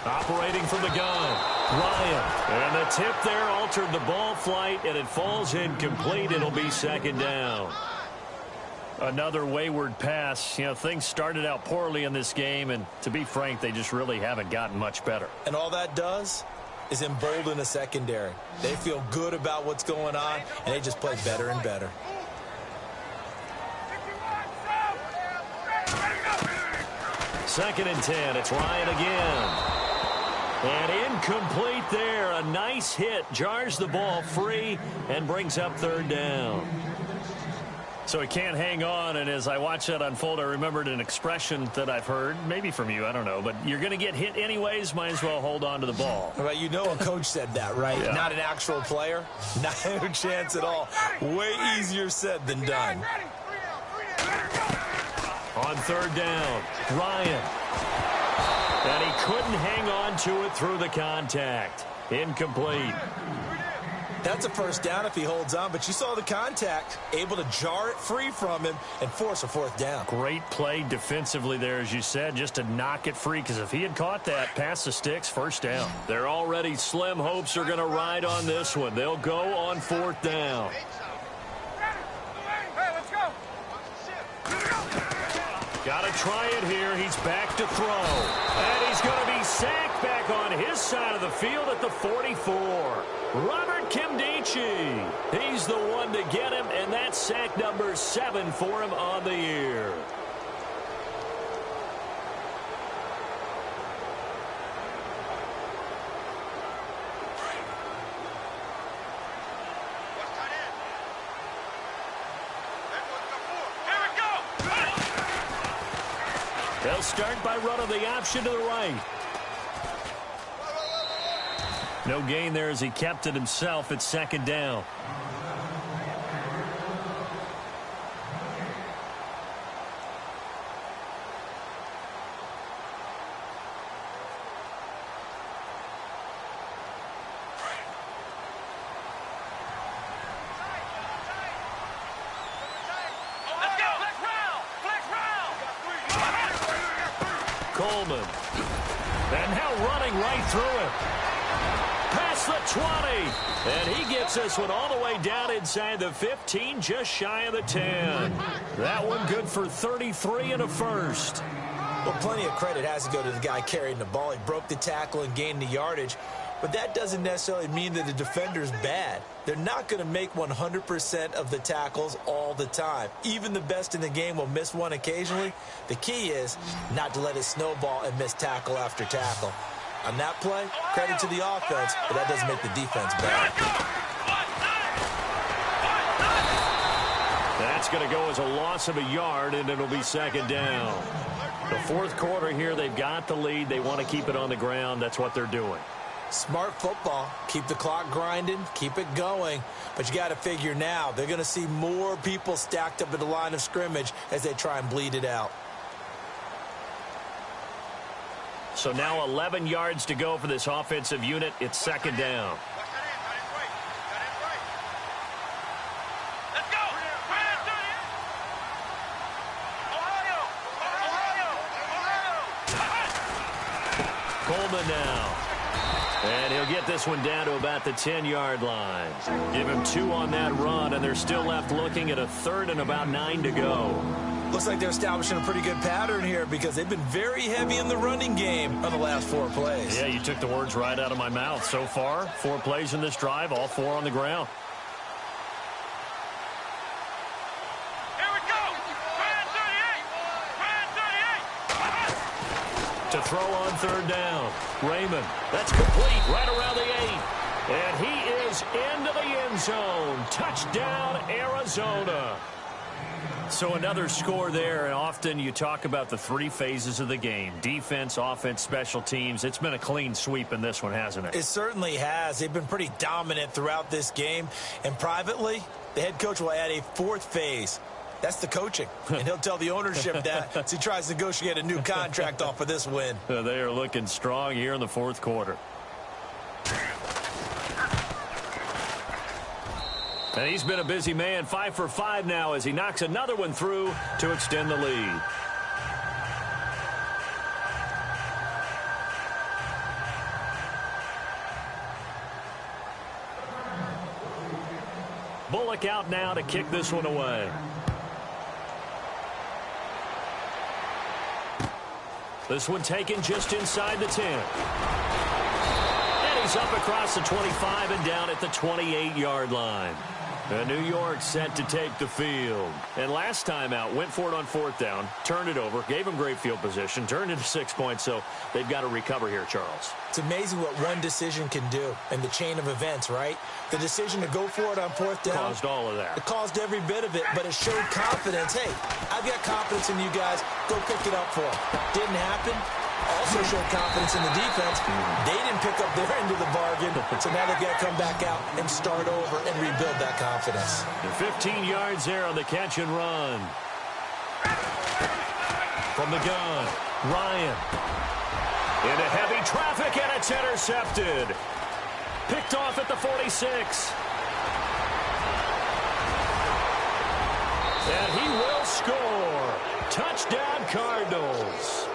Operating from the gun. Ryan. And the tip there altered the ball flight, and it falls incomplete. It'll be second down. Another wayward pass. You know, things started out poorly in this game, and to be frank, they just really haven't gotten much better. And all that does is embolden the secondary. They feel good about what's going on, and they just play better and better. Second and 10. It's Ryan again. And incomplete there. A nice hit. Jars the ball free and brings up third down. So he can't hang on, and as I watch that unfold, I remembered an expression that I've heard, maybe from you, I don't know, but you're going to get hit anyways, might as well hold on to the ball. Well, you know a coach said that, right? Yeah. Not an actual player. Not a chance at all. Way easier said than done. On third down, Ryan. And he couldn't hang on to it through the contact. Incomplete. That's a first down if he holds on, but you saw the contact, able to jar it free from him and force a fourth down. Great play defensively there, as you said, just to knock it free, because if he had caught that, past the sticks, first down. Their already slim hopes are going to ride on this one. They'll go on fourth down. Got to try it here. He's back to throw. And he's going to be sacked back on his side of the field at the 44. Robert Kimdichie. He's the one to get him, and that's sack number 7 for him on the year. They'll start by running the option to the right. No gain there as he kept it himself at second down. Coleman. And now running right through it. Past the 20. And he gets this one all the way down inside the 15, just shy of the 10. That one good for 33 and a first. Well, plenty of credit has to go to the guy carrying the ball. He broke the tackle and gained the yardage. But that doesn't necessarily mean that the defender's bad. They're not going to make 100% of the tackles all the time. Even the best in the game will miss one occasionally. The key is not to let it snowball and miss tackle after tackle. On that play, credit to the offense, but that doesn't make the defense bad. That's going to go as a loss of a yard, and it'll be second down. The fourth quarter here, they've got the lead. They want to keep it on the ground. That's what they're doing. Smart football. Keep the clock grinding. Keep it going. But you got to figure now, they're going to see more people stacked up at the line of scrimmage as they try and bleed it out. So now 11 yards to go for this offensive unit. It's second down. Let's go! Coleman now. And he'll get this one down to about the 10-yard line. Give him 2 on that run, and they're still left looking at a third and about 9 to go. Looks like they're establishing a pretty good pattern here because they've been very heavy in the running game on the last 4 plays. Yeah, you took the words right out of my mouth. So far, 4 plays in this drive, all 4 on the ground. Here we go! Brand 38! To throw on third down. Raymond. That's complete right around the 8. And he is into the end zone. Touchdown, Arizona. So another score there, and often you talk about the 3 phases of the game. Defense, offense, special teams. It's been a clean sweep in this one, hasn't it? It certainly has. They've been pretty dominant throughout this game. And privately, the head coach will add a 4th phase. That's the coaching. And he'll tell the ownership that as he tries to negotiate a new contract off of this win. They are looking strong here in the 4th quarter. And he's been a busy man, 5 for 5 now as he knocks another one through to extend the lead. back out now to kick this one away. This one taken just inside the 10. And he's up across the 25 and down at the 28-yard line. And New York set to take the field. And last time out, went for it on 4th down, turned it over, gave them great field position, turned it to 6 points, so they've got to recover here, Charles. It's amazing what one decision can do in the chain of events, right? The decision to go for it on 4th down. Caused all of that. It caused every bit of it, but it showed confidence. Hey, I've got confidence in you guys. Go pick it up for them. Didn't happen. Also showed confidence in the defense. They didn't pick up their end of the bargain, so now they've got to come back out and start over and rebuild that confidence. 15 yards there on the catch and run. From the gun, Ryan. Into heavy traffic, and it's intercepted. Picked off at the 46. And he will score. Touchdown, Cardinals.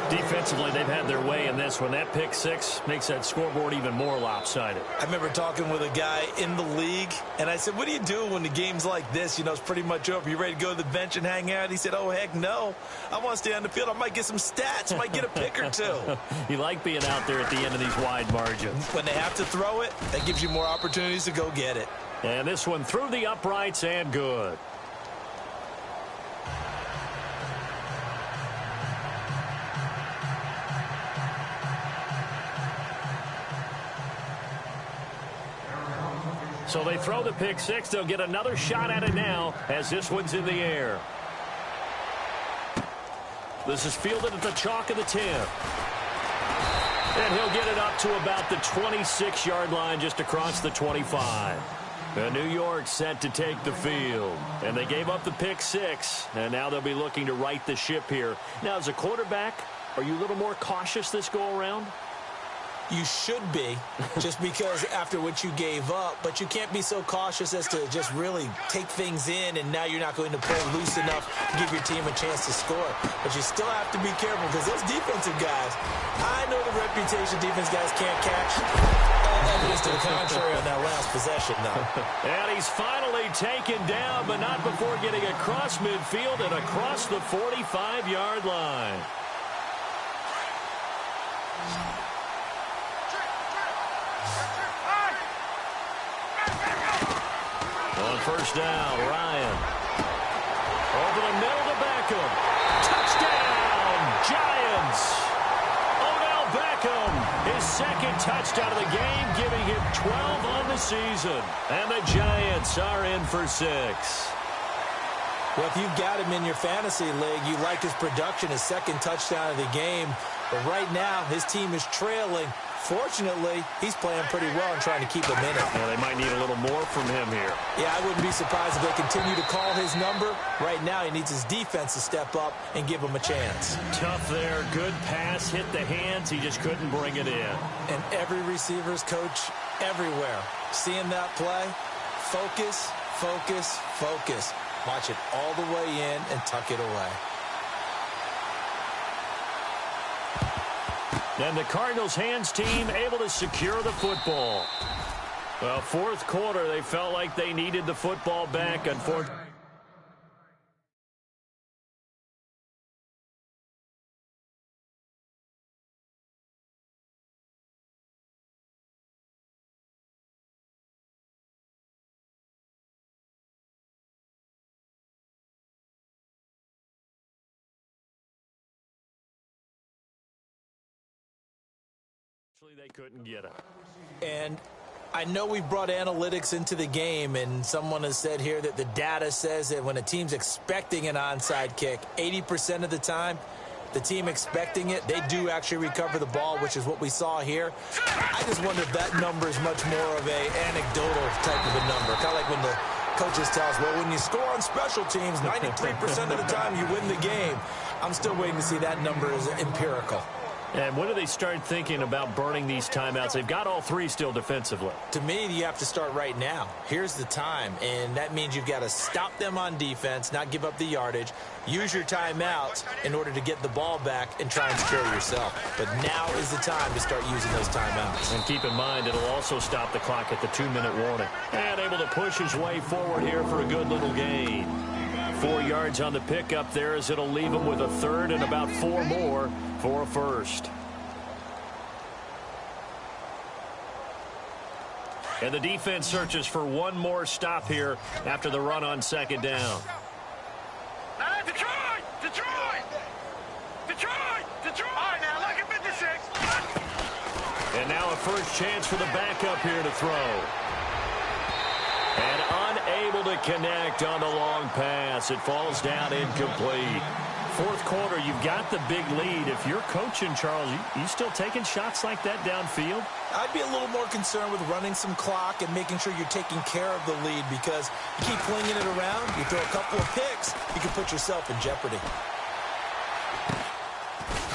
Defensively, they've had their way in this one. That pick 6 makes that scoreboard even more lopsided. I remember talking with a guy in the league, and I said, what do you do when the game's like this? You know, it's pretty much over. You ready to go to the bench and hang out? He said, oh, heck no. I want to stay on the field. I might get some stats. Might get a pick or two. You like being out there at the end of these wide margins. When they have to throw it, that gives you more opportunities to go get it. And this one through the uprights and good. So they throw the pick 6. They'll get another shot at it now as this one's in the air. This is fielded at the chalk of the 10. And he'll get it up to about the 26-yard line just across the 25. And New York set to take the field. And they gave up the pick 6. And now they'll be looking to right the ship here. Now, as a quarterback, are you a little more cautious this go-around? You should be, just because after what you gave up, but you can't be so cautious as to just really take things in, and now you're not going to play loose enough to give your team a chance to score. But you still have to be careful, because those defensive guys, I know the reputation defense guys can't catch. All evidence to the contrary on that last possession, though. And he's finally taken down, but not before getting across midfield and across the 45-yard line. On first down, Ryan. Over the middle to Beckham. Touchdown, Giants. Odell Beckham, his second touchdown of the game, giving him 12 on the season. And the Giants are in for 6. Well, if you've got him in your fantasy league, you like his production, his second touchdown of the game. But right now, his team is trailing. Fortunately, he's playing pretty well and trying to keep him in it. Yeah, they might need a little more from him here. Yeah, I wouldn't be surprised if they continue to call his number. Right now, he needs his defense to step up and give him a chance. Tough there. Good pass. Hit the hands. He just couldn't bring it in. And every receiver's coach everywhere, seeing that play, focus, focus, focus. Watch it all the way in and tuck it away. And the Cardinals hands team able to secure the football. Well, fourth quarter, they felt like they needed the football back. Unfortunately, they couldn't get it. And I know we've brought analytics into the game, and someone has said here that the data says that when a team's expecting an onside kick, 80% of the time, the team expecting it, they do actually recover the ball, which is what we saw here. I just wonder if that number is much more of a anecdotal type of a number. Kind of like when the coaches tell us, well, when you score on special teams, 93% of the time you win the game. I'm still waiting to see that number is empirical. And when do they start thinking about burning these timeouts? They've got all three still defensively. To me, you have to start right now. Here's the time, and that means you've got to stop them on defense, not give up the yardage, use your timeouts in order to get the ball back and try and secure yourself. But now is the time to start using those timeouts. And keep in mind, it'll also stop the clock at the 2-minute warning. And able to push his way forward here for a good little gain. 4 yards on the pickup there as it'll leave him with a third and about 4 more for a first. And the defense searches for one more stop here after the run on second down. Detroit! Detroit! Detroit! Detroit! All right, now look at 56. And now a first chance for the backup here to throw. And unable to connect on the long pass. It falls down incomplete. Fourth quarter, you've got the big lead. If you're coaching, Charles, you still taking shots like that downfield? I'd be a little more concerned with running some clock and making sure you're taking care of the lead, because you keep flinging it around, you throw a couple of picks, you can put yourself in jeopardy.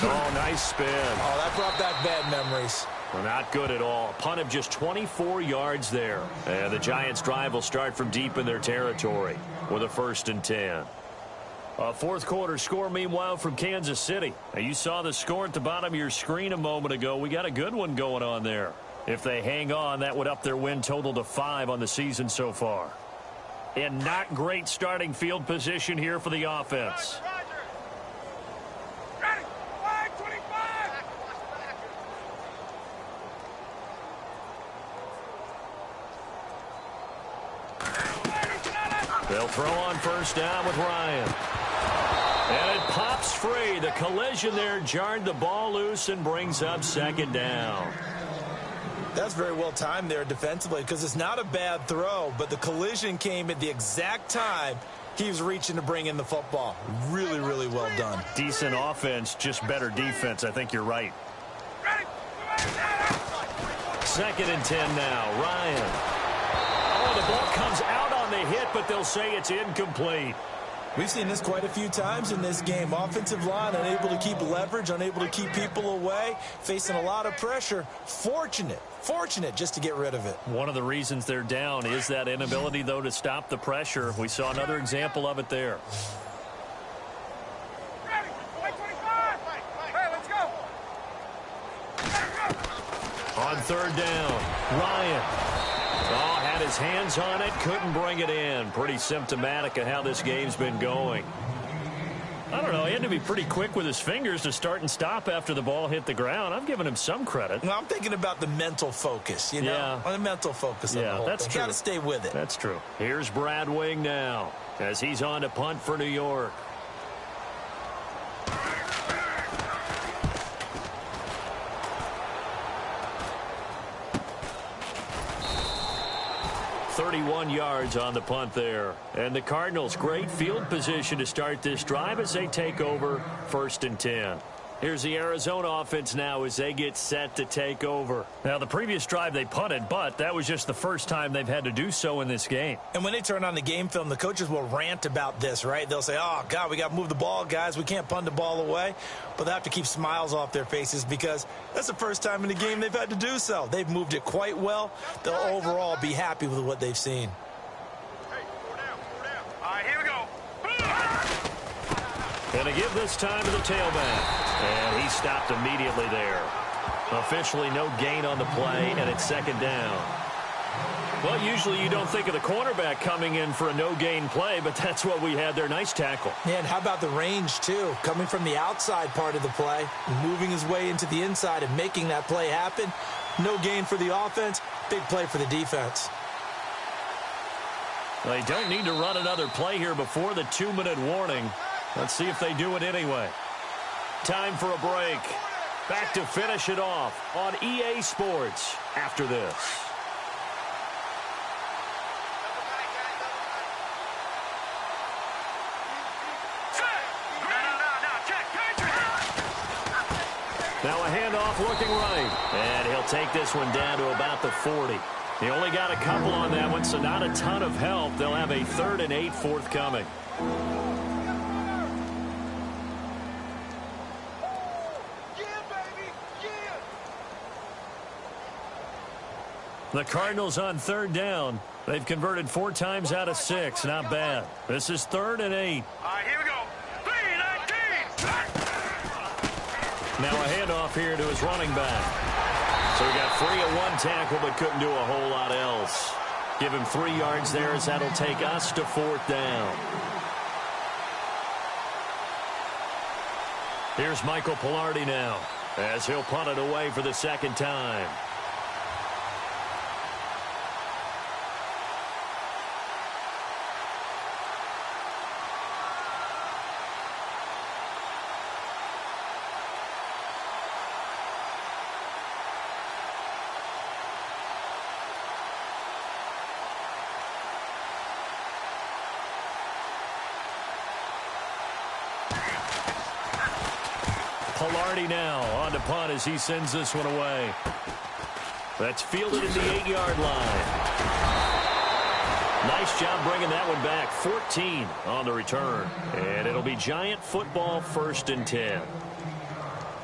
Oh, nice spin. Oh, that brought back bad memories. Well, not good at all. Punt of just 24 yards there. And the Giants' drive will start from deep in their territory with a 1st and 10. A fourth quarter score, meanwhile, from Kansas City. Now, you saw the score at the bottom of your screen a moment ago. We got a good one going on there. If they hang on, that would up their win total to 5 on the season so far. And not great starting field position here for the offense. Ready? Flag 25. They'll throw on first down with Ryan. And it pops free. The collision there jarred the ball loose and brings up second down. That's very well timed there defensively, because it's not a bad throw, but the collision came at the exact time he was reaching to bring in the football. Really, really well done. Decent offense, just better defense. I think you're right. Ready? 2nd and 10 now. Ryan. Oh, the ball comes out on the hit, but they'll say it's incomplete. We've seen this quite a few times in this game. Offensive line unable to keep leverage, unable to keep people away, facing a lot of pressure. Fortunate just to get rid of it. One of the reasons they're down is that inability, though, to stop the pressure. We saw another example of it there. Ready? Flag 25. Hey, let's go. On 3rd down, Ryan. Oh, had his hands on it, couldn't bring it in. Pretty symptomatic of how this game's been going. I don't know, he had to be pretty quick with his fingers to start and stop after the ball hit the ground. I'm giving him some credit. Well, I'm thinking about the mental focus, you know? Yeah. On the mental focus on the whole that's thing. true. Got to stay with it. That's true. Here's Brad Wing now as he's on to punt for New York. .31 yards on the punt there. And the Cardinals, great field position to start this drive as they take over 1st and 10. Here's the Arizona offense now as they get set to take over. Now, the previous drive they punted, but that was just the first time they've had to do so in this game. And when they turn on the game film, the coaches will rant about this, right? They'll say, oh, God, we got to move the ball, guys. We can't punt the ball away. But they have to keep smiles off their faces because that's the first time in the game they've had to do so. They've moved it quite well. They'll overall be happy with what they've seen. Hey, 4 down. All right, here we go. And to give this time to the tailback. And he stopped immediately there. Officially no gain on the play, and it's 2nd down. Well, usually you don't think of the cornerback coming in for a no-gain play, but that's what we had there. Nice tackle. Yeah, and how about the range, too? Coming from the outside part of the play, moving his way into the inside and making that play happen. No gain for the offense, big play for the defense. They don't need to run another play here before the 2-minute warning. Let's see if they do it anyway. Time for a break. Back to finish it off on EA Sports after this. Now a handoff looking right. And he'll take this one down to about the 40. He only got a couple on that one, so not a ton of help. They'll have a 3rd and 8 forthcoming. Yeah, baby. The Cardinals on third down. They've converted 4 times out of 6. Not bad. This is 3rd and 8. All right, here we go. 3-19. Now a handoff here to his running back. So he got free at 1 tackle but couldn't do a whole lot else. Give him 3 yards there as that'll take us to 4th down. Here's Michael Pilardi now as he'll punt it away for the 2nd time. Pilardi now on to punt as he sends this one away. That's fielded at the 8-yard line. Nice job bringing that one back. 14 on the return. And it'll be Giant football 1st and 10.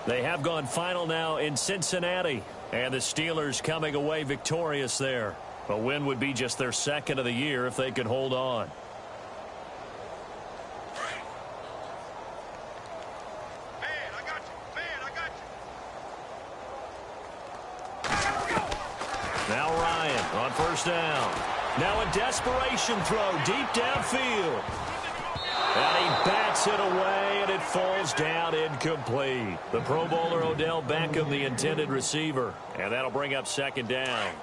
They have gone final now in Cincinnati. And the Steelers coming away victorious there. A win would be just their 2nd of the year if they could hold on. Now Ryan on 1st down. Now a desperation throw deep downfield. And he bats it away, and it falls down incomplete. The Pro Bowler Odell Beckham, the intended receiver. And that'll bring up 2nd down.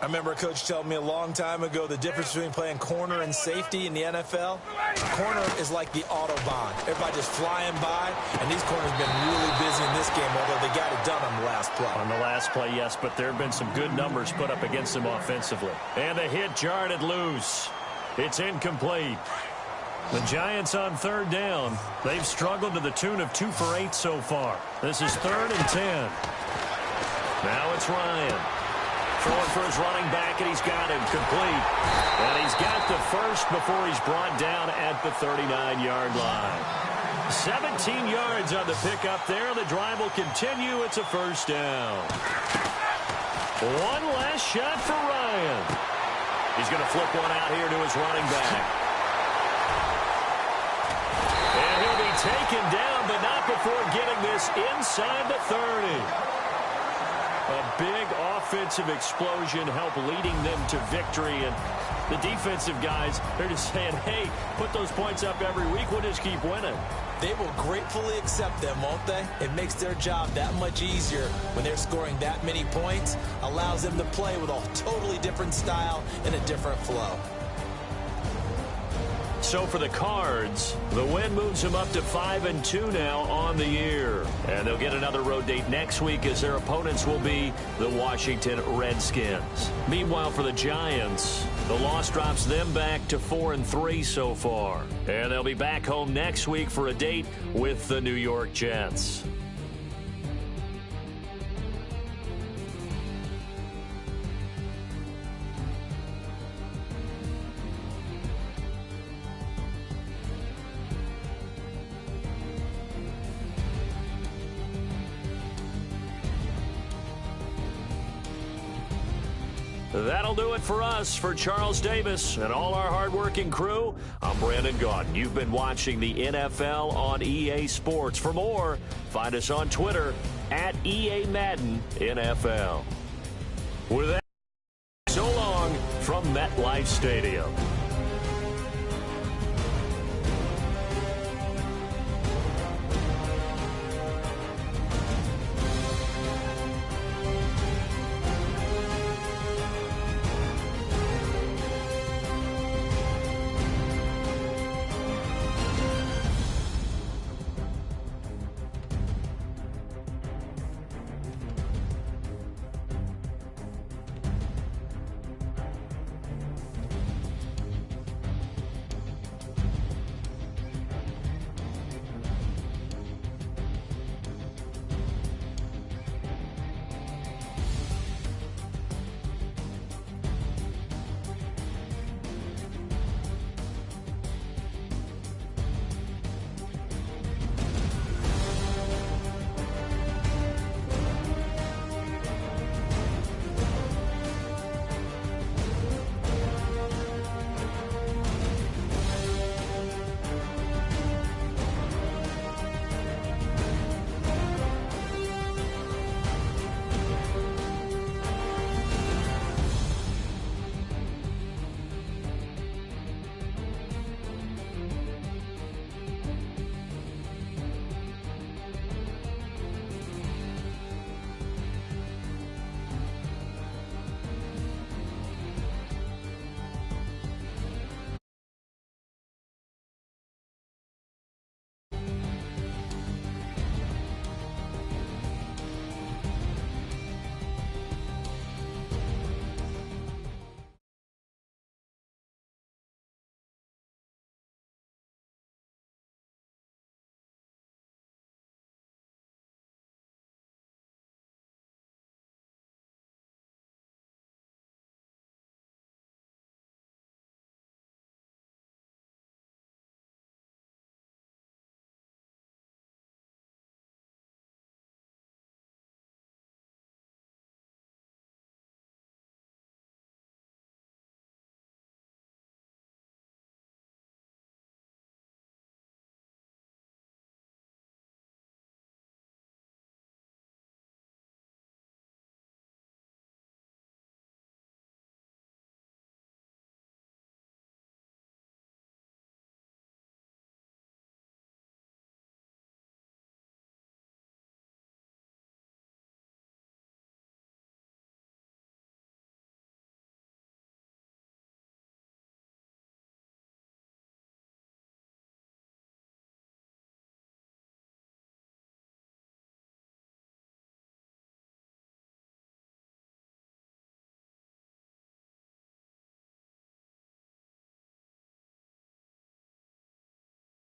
I remember a coach telling me a long time ago the difference between playing corner and safety in the NFL. Corner is like the Autobahn. Everybody just flying by, and these corners have been really busy in this game, although they got it done on the last play. On the last play, yes, but there have been some good numbers put up against them offensively. And the hit jarred it loose. It's incomplete. The Giants on 3rd down. They've struggled to the tune of 2 for 8 so far. This is 3rd and 10. Now it's Ryan. Throwing for his running back, and he's got him complete. And he's got the first before he's brought down at the 39-yard line. 17 yards on the pickup there. The drive will continue. It's a 1st down. One last shot for Ryan. He's going to flip one out here to his running back. And he'll be taken down, but not before getting this inside the 30. A big offensive explosion helped leading them to victory. And the defensive guys, they're just saying, hey, put those points up every week. We'll just keep winning. They will gratefully accept them, won't they? It makes their job that much easier when they're scoring that many points. Allows them to play with a totally different style and a different flow. So for the Cards, the win moves them up to 5-2 now on the year. And they'll get another road date next week as their opponents will be the Washington Redskins. Meanwhile, for the Giants, the loss drops them back to 4-3 so far. And they'll be back home next week for a date with the New York Jets. That'll do it for us. For Charles Davis and all our hardworking crew, I'm Brandon Gaudin. You've been watching the NFL on EA Sports. For more, find us on Twitter at EA Madden NFL. With that, so long from MetLife Stadium.